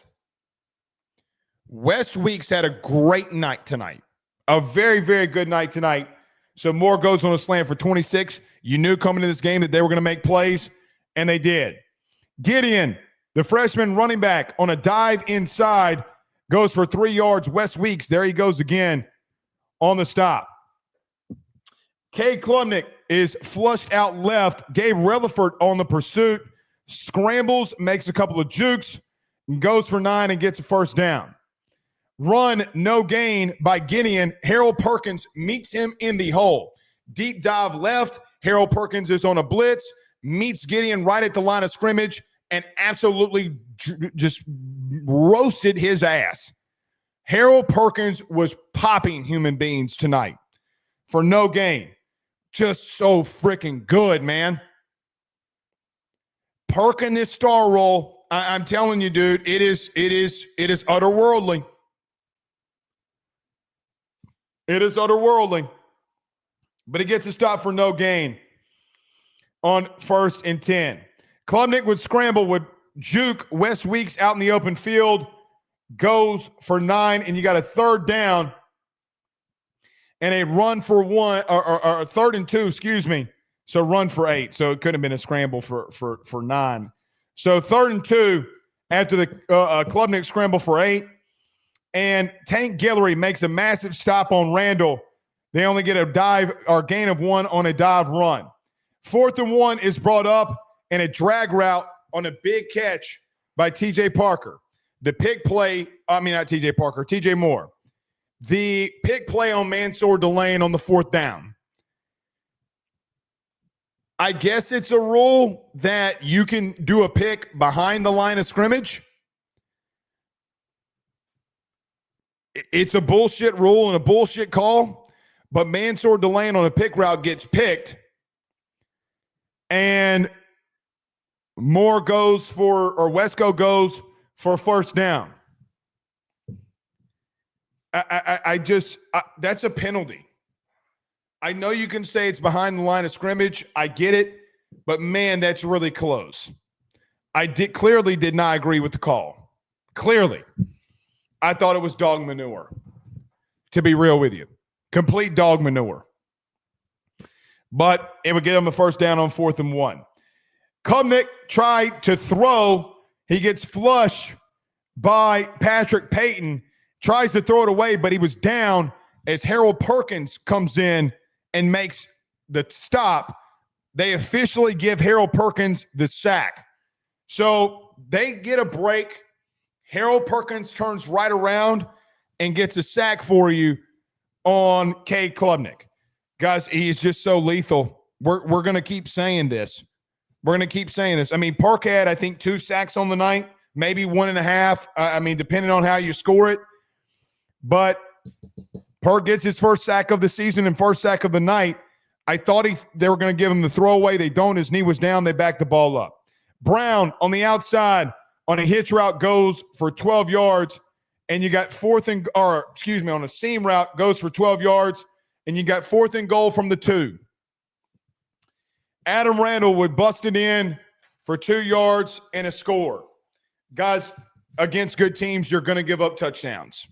West Weeks had a great night tonight. A very, very good night tonight. So Moore goes on a slant for 26. You knew coming into this game that they were going to make plays, and they did. Gideon, the freshman running back, on a dive inside, goes for 3 yards. West Weeks, there he goes again on the stop. Cade Klubnik is flushed out left. Gabe Rutherford on the pursuit. Scrambles, makes a couple of jukes, and goes for 9 and gets a 1st down. Run, no gain by Gideon. Harold Perkins meets him in the hole. Deep dive left. Harold Perkins is on a blitz, meets Gideon right at the line of scrimmage, and absolutely just roasted his ass. Harold Perkins was popping human beings tonight for no gain. Just so freaking good, man. Perk in this star role, I'm telling you, dude, it is otherworldly. It is otherworldly. But he gets a stop for no gain on 1st and 10. Klubnik would scramble, would juke West Weeks out in the open field, goes for 9, and you got a 3rd down and a run for 1, or 3rd and 2, So run for 8. So it could have been a scramble for 9. So 3rd and 2 after the Klubnik scramble for 8. And Tank Guillory makes a massive stop on Randall. They only get a dive or gain of 1 on a dive run. 4th and 1 is brought up and a drag route on a big catch by TJ Parker. The pick play, not TJ Parker, TJ Moore. The pick play on Mansour Delane on the 4th down. I guess it's a rule that you can do a pick behind the line of scrimmage. It's a bullshit rule and a bullshit call, but Mansour Delane on a pick route gets picked, and Moore goes for, or Wesco goes for 1st down. That's a penalty. I know you can say it's behind the line of scrimmage. I get it, but man, that's really close. I clearly did not agree with the call. Clearly. I thought it was dog manure, to be real with you. Complete dog manure. But it would get him a 1st down on 4th and 1. Klubnik tried to throw. He gets flushed by Patrick Payton. Tries to throw it away, but he was down as Harold Perkins comes in and makes the stop. They officially give Harold Perkins the sack. So they get a break. Harold Perkins turns right around and gets a sack for you on Cade Klubnik. Guys, he is just so lethal. We're going to keep saying this. We're going to keep saying this. I mean, Perk had, I think, 2 sacks on the night, maybe 1.5. Depending on how you score it. But Perk gets his 1st sack of the season and 1st sack of the night. I thought they were going to give him the throwaway. They don't. His knee was down. They backed the ball up. Brown on the outside on a hitch route goes for 12 yards, and you got on a seam route goes for 12 yards, and you got 4th and goal from the 2. Adam Randall would bust it in for 2 yards and a score. Guys, against good teams, you're going to give up touchdowns.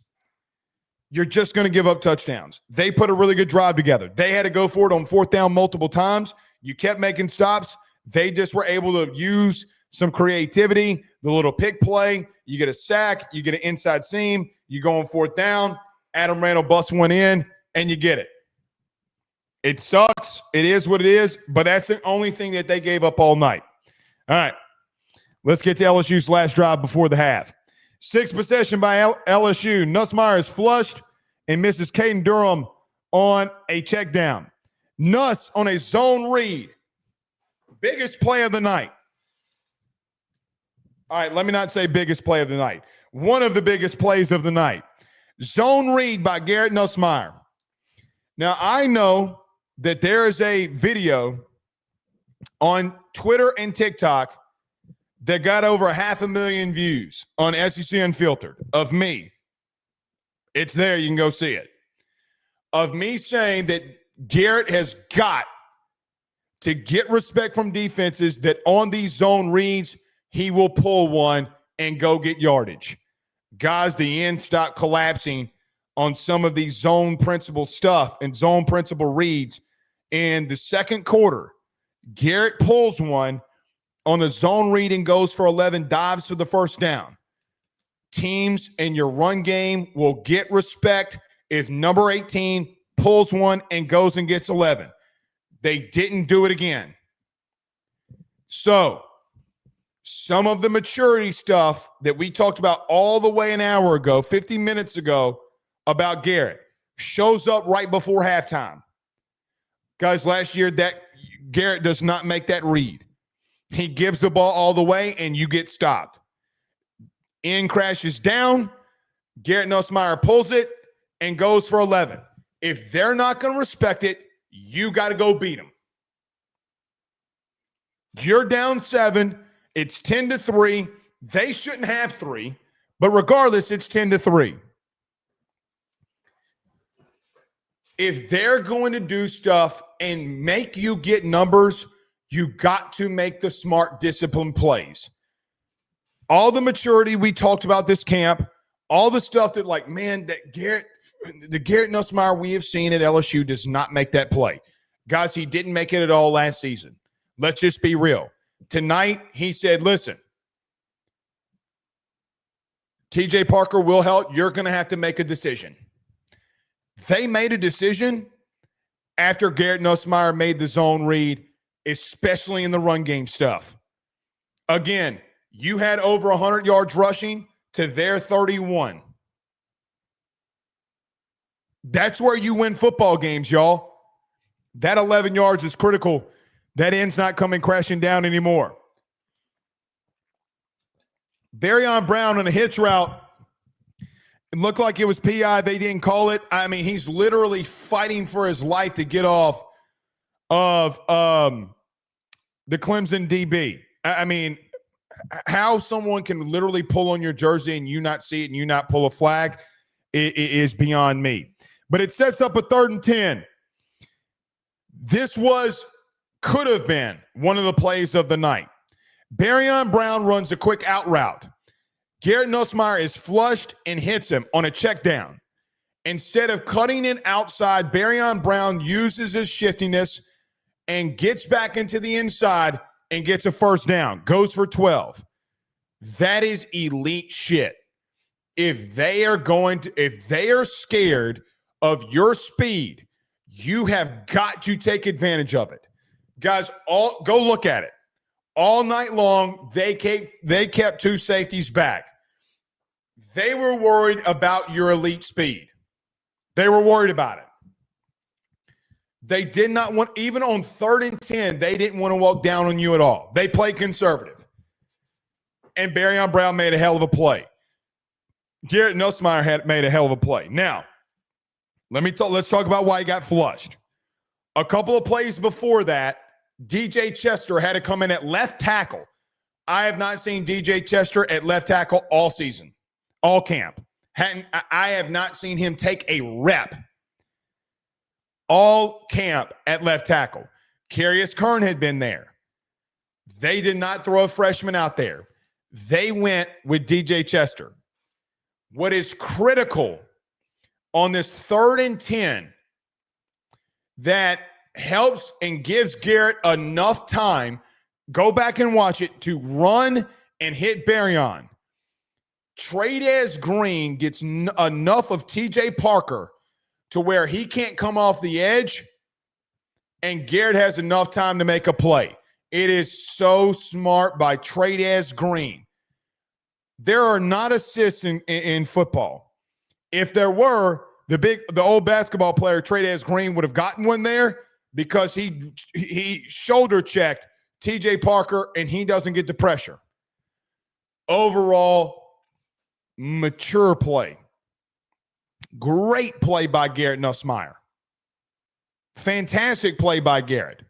You're just going to give up touchdowns. They put a really good drive together. They had to go for it on 4th down multiple times. You kept making stops. They just were able to use some creativity, the little pick play. You get a sack. You get an inside seam. You go on 4th down. Adam Randall busts one in, and you get it. It sucks. It is what it is, but that's the only thing that they gave up all night. All right, let's get to LSU's last drive before the half. 6th possession by LSU. Nussmeier is flushed and misses Caden Durham on a check down. Nuss on a zone read. Biggest play of the night. All right, let me not say biggest play of the night. One of the biggest plays of the night. Zone read by Garrett Nussmeier. Now, I know that there is a video on Twitter and TikTok that got over 500,000 views on SEC Unfiltered of me. It's there. You can go see it. Of me saying that Garrett has got to get respect from defenses that on these zone reads, he will pull one and go get yardage. Guys, the end stopped collapsing on some of these zone principle stuff and zone principle reads. In the second quarter, Garrett pulls one on the zone read and goes for 11, dives for the first down. Teams in your run game will get respect if number 18 pulls one and goes and gets 11. They didn't do it again. So, some of the maturity stuff that we talked about all the way an hour ago, 50 minutes ago, about Garrett, shows up right before halftime. Guys, last year, that Garrett does not make that read. He gives the ball all the way, and you get stopped. In crashes down. Garrett Nussmeier pulls it and goes for 11. If they're not going to respect it, you got to go beat them. You're down 7. It's 10-3. They shouldn't have 3. But regardless, it's 10-3. If they're going to do stuff and make you get numbers, you got to make the smart, disciplined plays. All the maturity we talked about this camp, all the stuff that, like, man, the Garrett Nussmeier we have seen at LSU does not make that play. Guys, he didn't make it at all last season. Let's just be real. Tonight, he said, listen, TJ Parker, Will Helt, you're going to have to make a decision. They made a decision after Garrett Nussmeier made the zone read, especially in the run game stuff. Again, you had over 100 yards rushing to their 31. That's where you win football games, y'all. That 11 yards is critical. That end's not coming crashing down anymore. Barrion Brown on a hitch route. It looked like it was PI. They didn't call it. I mean, he's literally fighting for his life to get off of the Clemson DB. I mean, how someone can literally pull on your jersey and you not see it and you not pull a flag is beyond me. But it sets up a 3rd and 10. This could have been one of the plays of the night. Barrion Brown runs a quick out route. Garrett Nussmeier is flushed and hits him on a check down. Instead of cutting it outside, Barrion Brown uses his shiftiness and gets back into the inside and gets a first down, goes for 12. That is elite shit. If they are scared of your speed, you have got to take advantage of it. Guys, go look at it. All night long, they kept 2 safeties back. They were worried about your elite speed. They were worried about it. They did not want, even on 3rd and 10, they didn't want to walk down on you at all. They played conservative. And Barrion Brown made a hell of a play. Garrett Nussmeier made a hell of a play. Now, let's talk about why he got flushed. A couple of plays before that, DJ Chester had to come in at left tackle. I have not seen DJ Chester at left tackle all season, all camp. I have not seen him take a rep all camp at left tackle. Carius Kern had been there. They did not throw a freshman out there. They went with DJ Chester. What is critical on this 3rd and 10 that helps and gives Garrett enough time, go back and watch it, to run and hit Berryon. Trades Green gets enough of TJ Parker to where he can't come off the edge, and Garrett has enough time to make a play. It is so smart by Trades Green. There are not assists in football. If there were, the old basketball player Trades Green would have gotten one there because he shoulder checked TJ Parker and he doesn't get the pressure. Overall, mature play. Great play by Garrett Nussmeier. Fantastic play by Garrett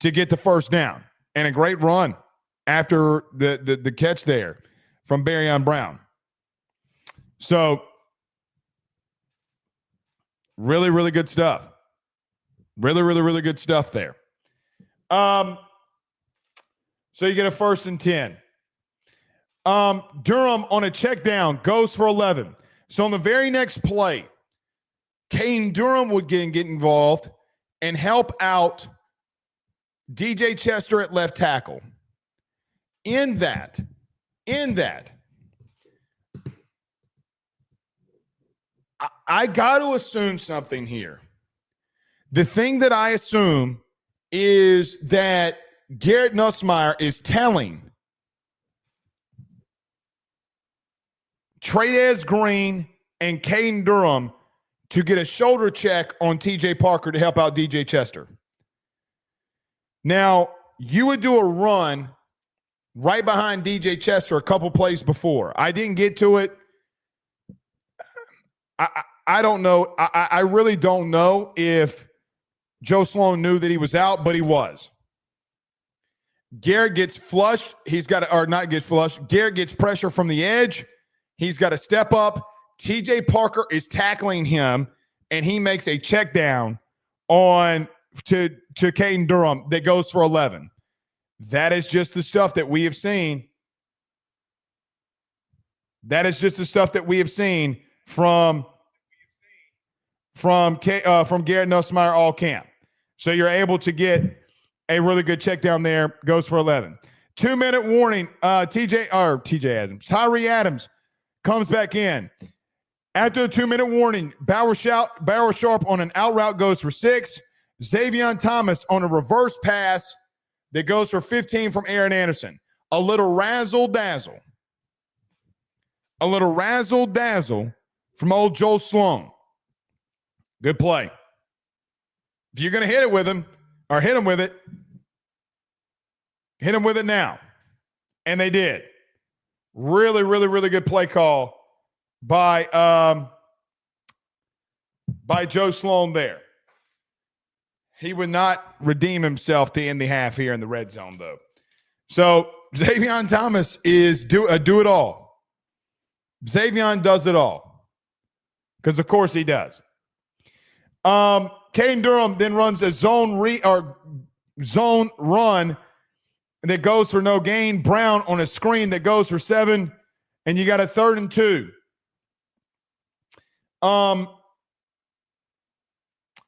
to get the first down, and a great run after the catch there from Berryon Brown. So really, really good stuff. Really, really, really good stuff there. So you get a 1st and 10. Durham on a check down goes for 11. So on the very next play, Caden Durham would get involved and help out DJ Chester at left tackle. In that, I got to assume something here. The thing that I assume is that Garrett Nussmeier is telling Trades Green and Caden Durham to get a shoulder check on TJ Parker to help out DJ Chester. Now, you would do a run right behind DJ Chester a couple plays before. I didn't get to it. I don't know. I really don't know if Joe Sloan knew that he was out, but he was. Garrett gets flushed. Garrett gets pressure from the edge. He's got to step up. TJ Parker is tackling him, and he makes a check down to Caden Durham that goes for 11. That is just the stuff that we have seen. That is just the stuff that we have seen from Garrett Nussmeier all camp. So you're able to get a really good check down there. Goes for 11. 2-minute warning. Tyree Adams comes back in. After the 2-minute warning, Bauer Sharp on an out route goes for 6. Xavier Thomas on a reverse pass that goes for 15 from Aaron Anderson. A little razzle-dazzle. A little razzle-dazzle from old Joe Sloan. Good play. If you're going to hit it with him, or hit him with it now. And they did. Really, really, really good play call by Joe Sloan there. He would not redeem himself to end the half here in the red zone, though. So Xavier Thomas is do it all. Xavier does it all. Because, of course, he does. Caden Durham then runs a zone run that goes for no gain. Brown on a screen that goes for 7, and you got a 3rd and 2.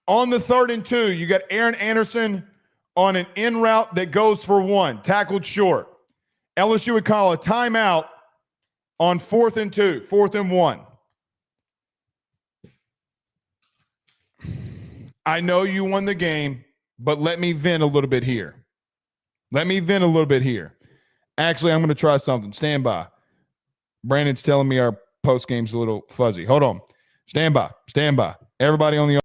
On the 3rd and 2, you got Aaron Anderson on an in route that goes for 1, tackled short. LSU would call a timeout on 4th and 2, 4th and 1. I know you won the game, but let me vent a little bit here. Actually, I'm going to try something. Stand by. Brandon's telling me our post game's a little fuzzy. Hold on. Stand by. Everybody on the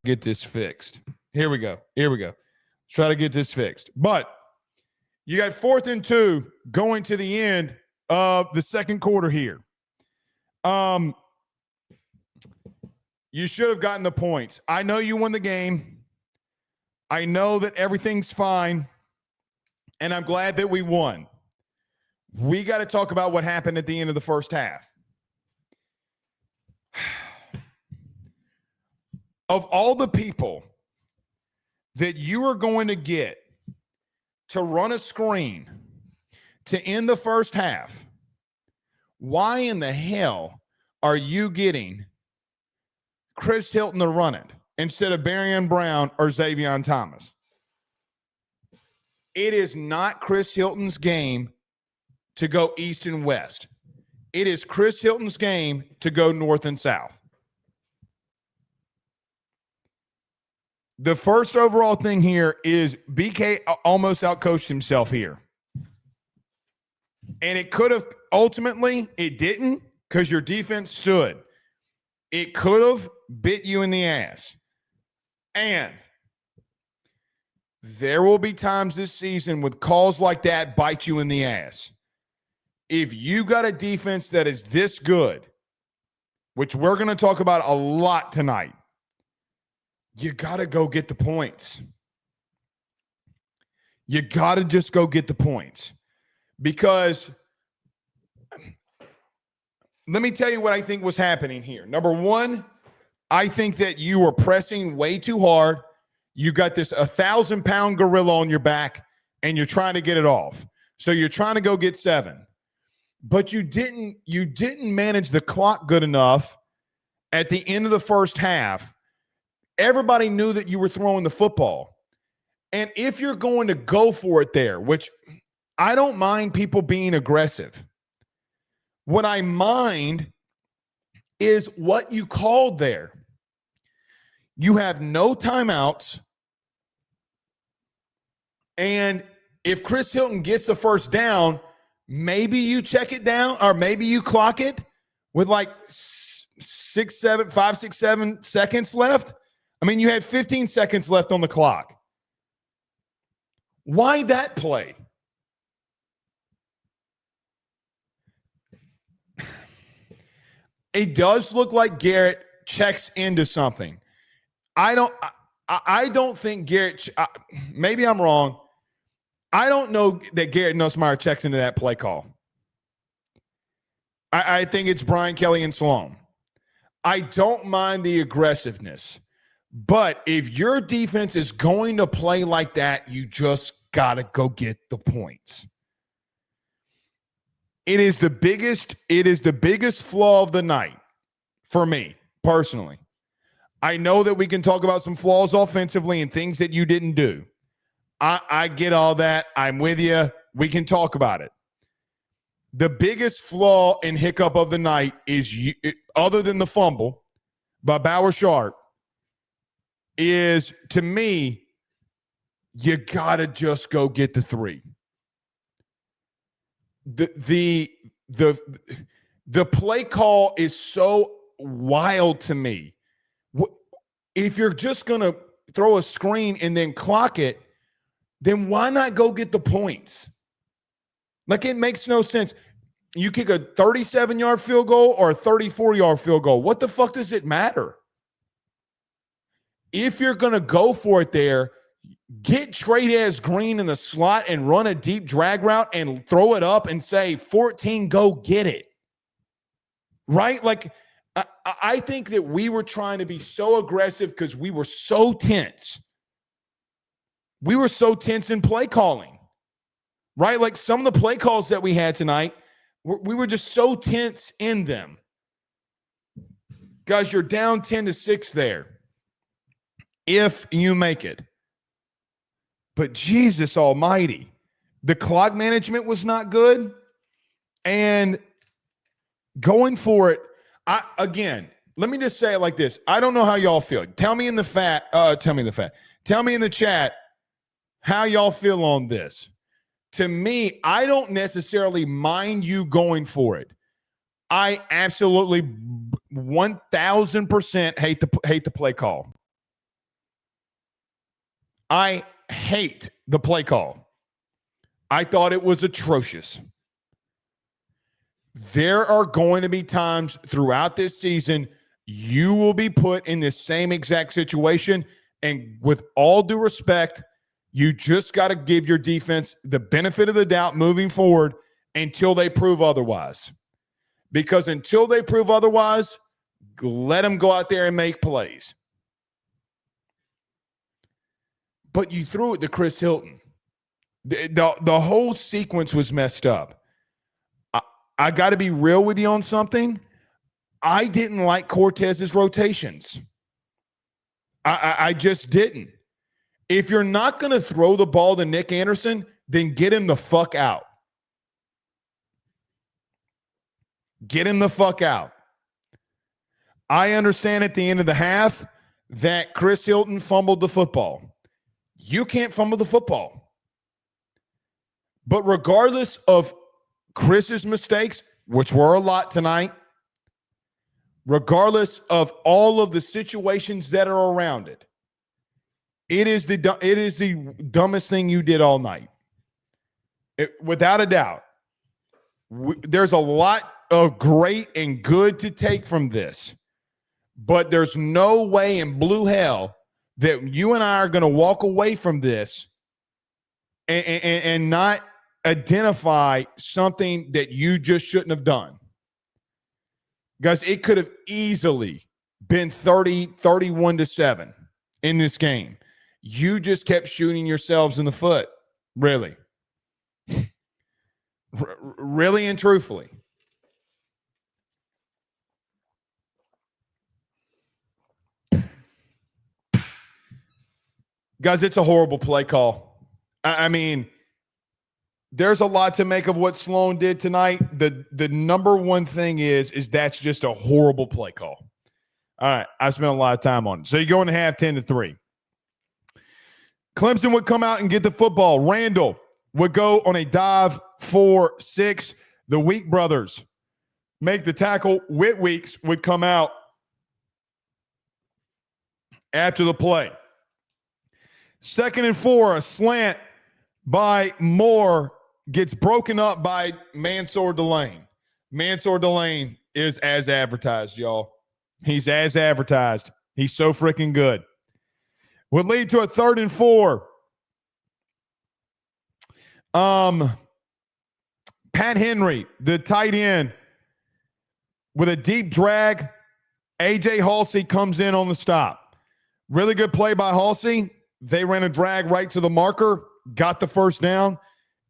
get this fixed. Here we go. Let's try to get this fixed. But you got 4th and 2 going to the end of the second quarter here. You should have gotten the points. I know you won the game. I know that everything's fine, and I'm glad that we won. We got to talk about what happened at the end of the first half. of all the people that you are going to get to run a screen to end the first half, why in the hell are you getting Chris Hilton to run it instead of Barian Brown or Xavier Thomas? It is not Chris Hilton's game to go east and west. It is Chris Hilton's game to go north and south. The first overall thing here is BK almost outcoached himself here. And it could have, ultimately, it didn't because your defense stood. It could have bit you in the ass. And there will be times this season with calls like that bite you in the ass. If you got a defense that is this good, which we're going to talk about a lot tonight, you got to go get the points. You got to just go get the points. Because let me tell you what I think was happening here. Number one, I think that you were pressing way too hard. You got this 1,000-pound gorilla on your back, and you're trying to get it off. So you're trying to go get 7. But you didn't manage the clock good enough at the end of the first half. Everybody knew that you were throwing the football. And if you're going to go for it there, which I don't mind people being aggressive. What I mind is what you called there. You have no timeouts. And if Chris Hilton gets the first down, maybe you check it down or maybe you clock it with like 5, 6, 7 seconds left. I mean, you had 15 seconds left on the clock. Why that play? It does look like Garrett checks into something. I don't think Garrett, maybe I'm wrong. I don't know that Garrett Nussmeier checks into that play call. I think it's Brian Kelly and Sloan. I don't mind the aggressiveness. But if your defense is going to play like that, you just got to go get the points. It is the biggest flaw of the night for me, personally. I know that we can talk about some flaws offensively and things that you didn't do. I get all that. I'm with you. We can talk about it. The biggest flaw and hiccup of the night is, other than the fumble by Bauer Sharp, is, to me, you got to just go get the 3. The play call is so wild to me. If you're just going to throw a screen and then clock it, then why not go get the points? Like, it makes no sense. You kick a 37-yard field goal or a 34-yard field goal. What the fuck does it matter? If you're going to go for it there, get Trey Green in the slot and run a deep drag route and throw it up and say, 14, go get it. Right? Like, I think that we were trying to be so aggressive because we were so tense. We were so tense in play calling. Right? Like, some of the play calls that we had tonight, we were just so tense in them. Guys, you're down 10-6 there. If you make it. But Jesus almighty, the clock management was not good. And going for it, let me just say it like this. I don't know how y'all feel. Tell me in the chat how y'all feel on this. To me, I don't necessarily mind you going for it. I absolutely 1,000% hate the play call. I hate the play call. I thought it was atrocious. There are going to be times throughout this season you will be put in this same exact situation, and with all due respect, you just got to give your defense the benefit of the doubt moving forward until they prove otherwise. Because until they prove otherwise, let them go out there and make plays. but you threw it to Chris Hilton. The whole sequence was messed up. I got to be real with you on something. I didn't like Cortez's rotations. I just didn't. If you're not going to throw the ball to Nick Anderson, then get him the fuck out. Get him the fuck out. I understand at the end of the half that Chris Hilton fumbled the football. You can't fumble the football. But regardless of Chris's mistakes, which were a lot tonight, regardless of all of the situations that are around it, it is the dumbest thing you did all night. Without a doubt. There's a lot of great and good to take from this, but there's no way in blue hell that you and I are going to walk away from this and not identify something that you just shouldn't have done. Guys, it could have easily been 31-7 in this game. You just kept shooting yourselves in the foot, really. Really and truthfully. Guys, it's a horrible play call. I mean, there's a lot to make of what Sloan did tonight. The number one thing is that's just a horrible play call. All right, I spent a lot of time on it. So you go into half 10-3. Clemson would come out and get the football. Randall would go on a dive for 6. The Week brothers make the tackle. Whitweeks would come out after the play. 2nd and 4, a slant by Moore gets broken up by Mansour Delane. Mansour Delane is as advertised, y'all. He's as advertised. He's so freaking good. Would lead to a 3rd and 4. Pat Henry, the tight end, with a deep drag. A.J. Halsey comes in on the stop. Really good play by Halsey. They ran a drag right to the marker, got the first down.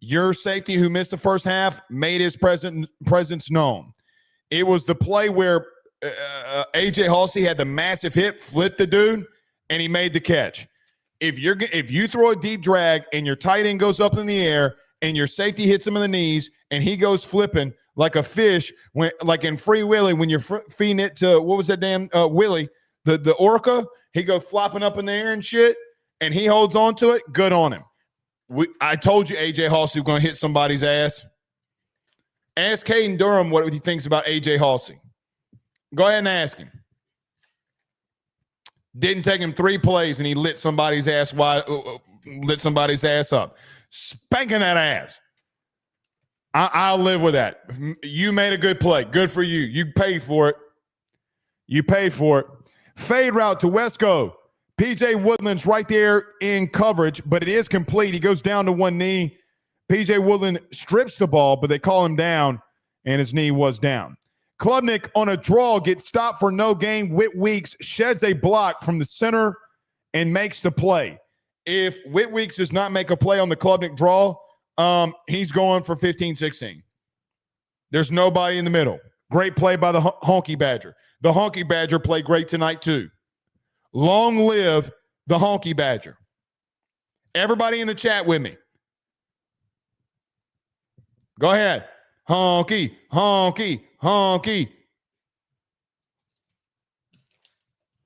Your safety, who missed the first half, made his presence known. It was the play where A.J. Halsey had the massive hit, flipped the dude, and he made the catch. If you throw a deep drag and your tight end goes up in the air and your safety hits him in the knees and he goes flipping like a fish, like in Free Willy, when you're feeding it to, what was that damn Willie, the orca, he goes flopping up in the air and shit, and he holds on to it, good on him. I told you A.J. Halsey was going to hit somebody's ass. Ask Caden Durham what he thinks about A.J. Halsey. Go ahead and ask him. Didn't take him 3 plays, and he lit somebody's ass up. Spanking that ass. I'll live with that. You made a good play. Good for you. You paid for it. You paid for it. Fade route to Wesco. P.J. Woodland's right there in coverage, but it is complete. He goes down to one knee. P.J. Woodland strips the ball, but they call him down, and his knee was down. Klubnik on a draw gets stopped for no gain. Whitweeks sheds a block from the center and makes the play. If Whitweeks does not make a play on the Klubnik draw, he's going for 15-16. There's nobody in the middle. Great play by the Honky Badger. The Honky Badger played great tonight too. Long live the Honky Badger. Everybody in the chat with me. Go ahead. Honky, honky, honky.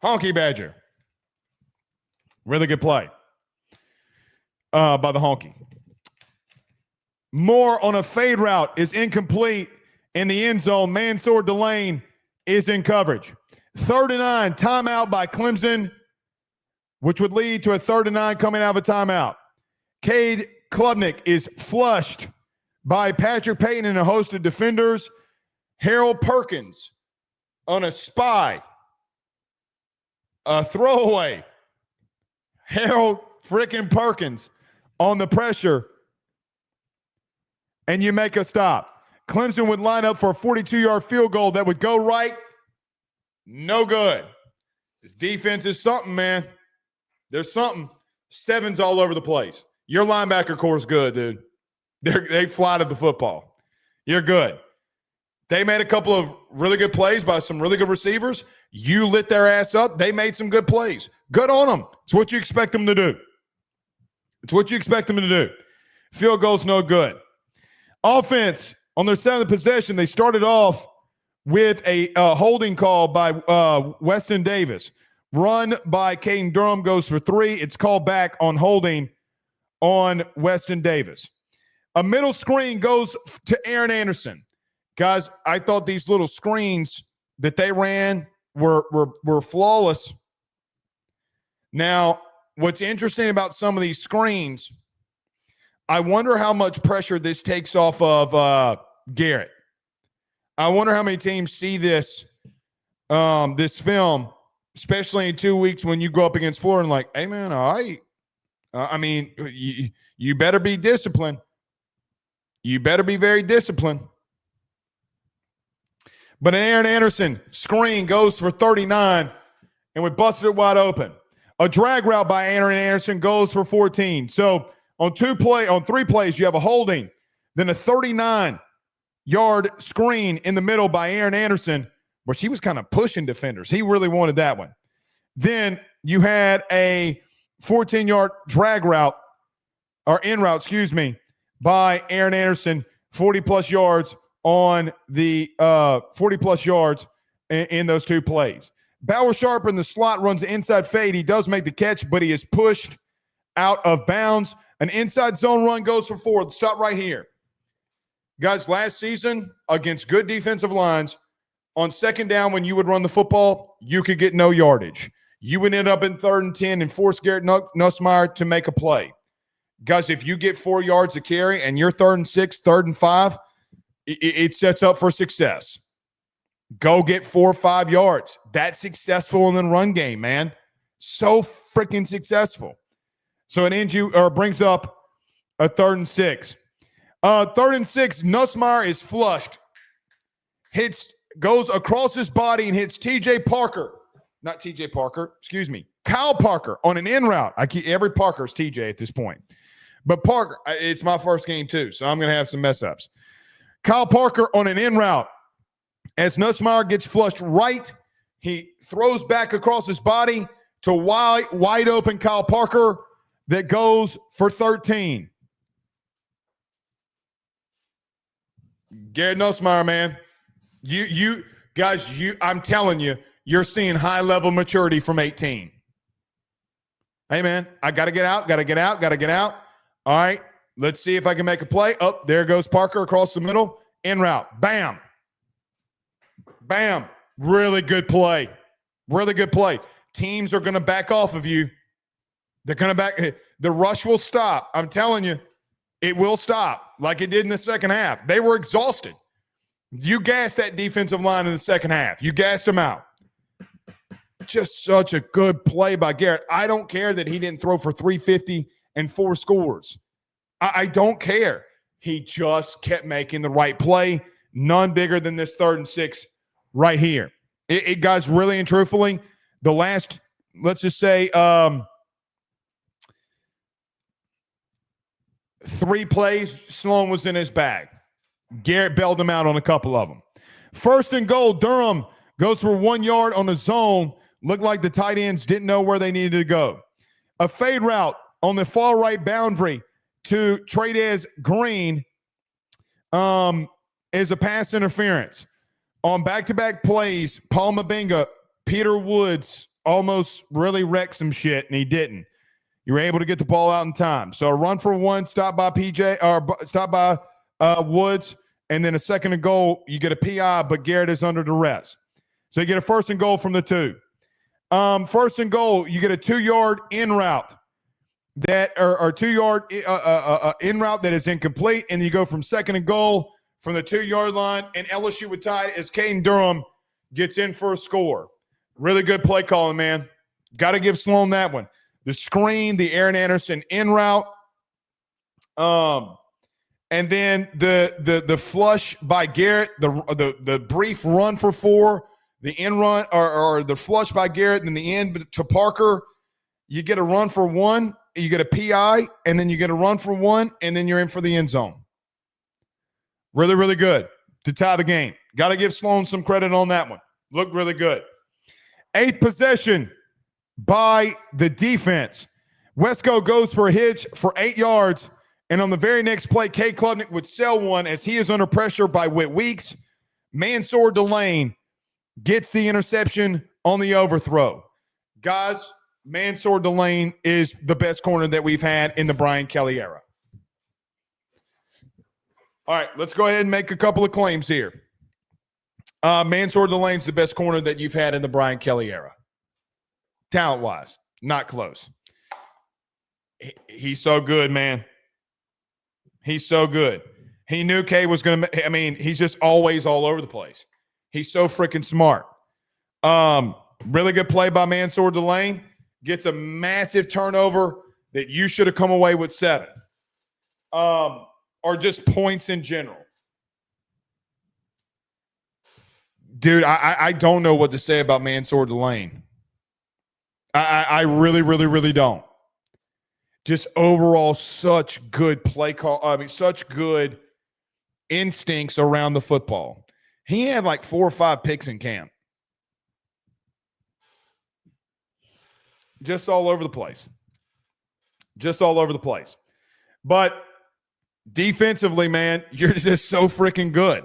Honky Badger. Really good play by the Honky. Moore on a fade route is incomplete in the end zone. Mansour Delane is in coverage. 3rd and 9, timeout by Clemson, which would lead to a 3rd and 9 coming out of a timeout. Cade Klubnik is flushed by Patrick Payton and a host of defenders. Harold Perkins on a spy, a throwaway. Harold freaking Perkins on the pressure, and you make a stop. Clemson would line up for a 42-yard field goal that would go right. No good. This defense is something, man. There's something. sevens all over the place. Your linebacker core is good, dude. They flighted the football. You're good. They made a couple of really good plays by some really good receivers. You lit their ass up. They made some good plays. Good on them. It's what you expect them to do. Field goal's no good. Offense, on their seventh possession, they started off with a holding call by Weston Davis. Run by Caden Durham goes for 3. It's called back on holding on Weston Davis. A middle screen goes to Aaron Anderson. Guys, I thought these little screens that they ran were flawless. Now, what's interesting about some of these screens, I wonder how much pressure this takes off of Garrett. I wonder how many teams see this this film, especially in 2 weeks when you go up against Florida and like, hey, man, all right. I mean, you better be disciplined. You better be very disciplined. But an Aaron Anderson screen goes for 39, and we busted it wide open. A drag route by Aaron Anderson goes for 14. So on 3 plays, you have a holding, then a 39-yard screen in the middle by Aaron Anderson, where he was kind of pushing defenders. He really wanted that one. Then you had a 14-yard drag route, or in route, by Aaron Anderson, 40-plus yards on the 40-plus yards in those 2 plays. Bauer Sharp in the slot runs the inside fade. He does make the catch, but he is pushed out of bounds. An inside zone run goes for 4. Stop right here. Guys, last season against good defensive lines, on second down when you would run the football, you could get no yardage. You would end up in 3rd and 10 and force Garrett Nussmeier to make a play. Guys, if you get 4 yards to carry and you're 3rd and 6, 3rd and 5, it sets up for success. Go get 4 or 5 yards. That's successful in the run game, man. So freaking successful. So it brings up a 3rd and 6. 3rd and 6, Nussmeier is flushed. Goes across his body and hits Kyle Parker on an in route. Every Parker is TJ at this point. But Parker, it's my first game too, so I'm going to have some mess ups. Kyle Parker on an in route. As Nussmeier gets flushed right, he throws back across his body to wide open Kyle Parker that goes for 13. Garrett Nussmeier, man. You guys, I'm telling you, you're seeing high level maturity from 18. Hey, man, I got to get out. All right, let's see if I can make a play. Oh, there goes Parker across the middle. In route. Bam. Bam. Really good play. Teams are going to back off of you. They're going to back. The rush will stop. I'm telling you, it will stop like it did in the second half. They were exhausted. You gassed that defensive line in the second half. You gassed them out. Just such a good play by Garrett. I don't care that he didn't throw for 350 and 4 scores. I don't care. He just kept making the right play. None bigger than this 3rd and 6 right here. Guys, really and truthfully, the last, let's just say, 3 plays, Sloan was in his bag. Garrett bailed him out on a couple of them. 1st and goal, Durham goes for 1 yard on the zone. Looked like the tight ends didn't know where they needed to go. A fade route on the far right boundary to Tradez Green is a pass interference. On back-to-back plays, Paul Mabinga, Peter Woods almost really wrecked some shit, and he didn't. You were able to get the ball out in time. So a run for 1, stop by Woods, and then a 2nd and goal, you get a PI, but Garrett is under duress. So you get a 1st and goal from the 2. 1st and goal, you get a 2-yard in route or 2-yard in route that is incomplete, and you go from 2nd and goal from the 2-yard line, and LSU would tie it as Caden Durham gets in for a score. Really good play calling, man. Got to give Sloan that one. The screen, the Aaron Anderson in route, and then the flush by Garrett, the brief run for 4, the in run or the flush by Garrett, and then the end to Parker. You get a run for 1. you get a PI, and then you get a run for one, and then you're in for the end zone. Really, really good to tie the game. Got to give Sloan some credit on that one. Looked really good. 8th possession by the defense. Wesco goes for a hitch for 8 yards, and on the very next play, Cade Klubnik would sell one as he is under pressure by Whit Weeks. Mansour Delane gets the interception on the overthrow. Guys, Mansour Delane is the best corner that we've had in the Brian Kelly era. All right, let's go ahead and make a couple of claims here. Mansour Delane's the best corner that you've had in the Brian Kelly era. Talent-wise, not close. He's so good, man. He's so good. He knew Kay was going to – he's just always all over the place. He's so freaking smart. Really good play by Mansour Delane. Gets a massive turnover that you should have come away with 7. Or just points in general. Dude, I don't know what to say about Mansour Delane. I really, really, really don't. Just overall, such good play call. Such good instincts around the football. He had like 4 or 5 picks in camp. Just all over the place. Just all over the place. But defensively, man, you're just so freaking good.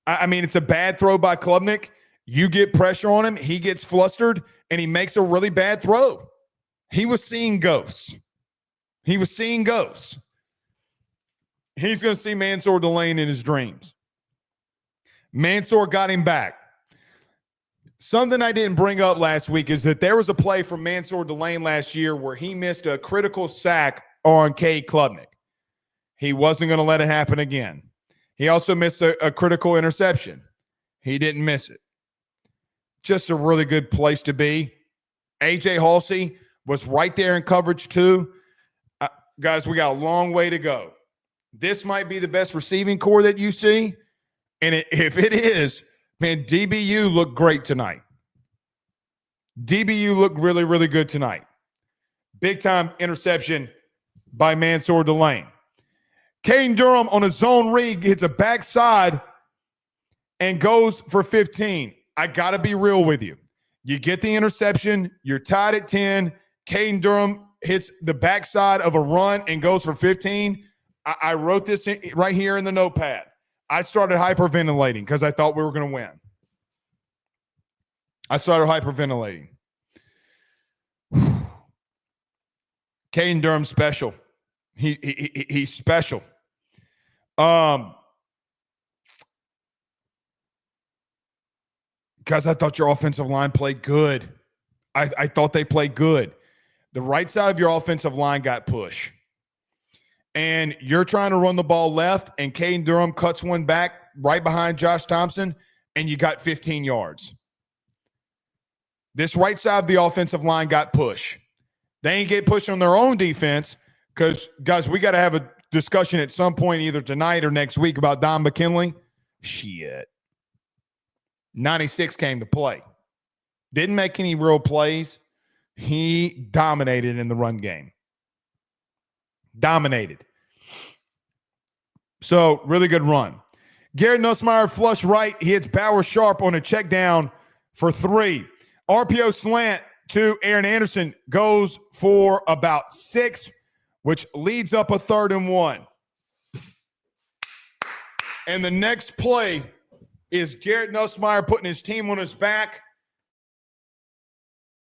It's a bad throw by Klubnik. You get pressure on him. He gets flustered, and he makes a really bad throw. He was seeing ghosts. He's going to see Mansour Delane in his dreams. Mansour got him back. Something I didn't bring up last week is that there was a play from Mansour Delane last year where he missed a critical sack on Cade Klubnik. He wasn't going to let it happen again. He also missed a critical interception. He didn't miss it. Just a really good place to be. A.J. Halsey was right there in coverage too. Guys, we got a long way to go. This might be the best receiving core that you see. And if it is, man, DBU looked great tonight. DBU looked really, really good tonight. Big-time interception by Mansour Delane. Caden Durham on a zone read hits a backside and goes for 15. I got to be real with you. You get the interception. You're tied at 10. Caden Durham hits the backside of a run and goes for 15. I wrote this right here in the notepad. I started hyperventilating because I thought we were going to win. I started hyperventilating. Caden Durham's special. He's special. Guys, I thought your offensive line played good. I thought they played good. The right side of your offensive line got pushed. And you're trying to run the ball left, and Caden Durham cuts one back right behind Josh Thompson, and you got 15 yards. This right side of the offensive line got pushed. They ain't get pushed on their own defense because, guys, we got to have a discussion at some point either tonight or next week about Don McKinley. Shit. 96 came to play. Didn't make any real plays. He dominated in the run game. Dominated. So, really good run. Garrett Nussmeier flush right. He hits Bauer Sharp on a check down for 3. RPO slant to Aaron Anderson goes for about 6, which leads up a 3rd and 1. And the next play is Garrett Nussmeier putting his team on his back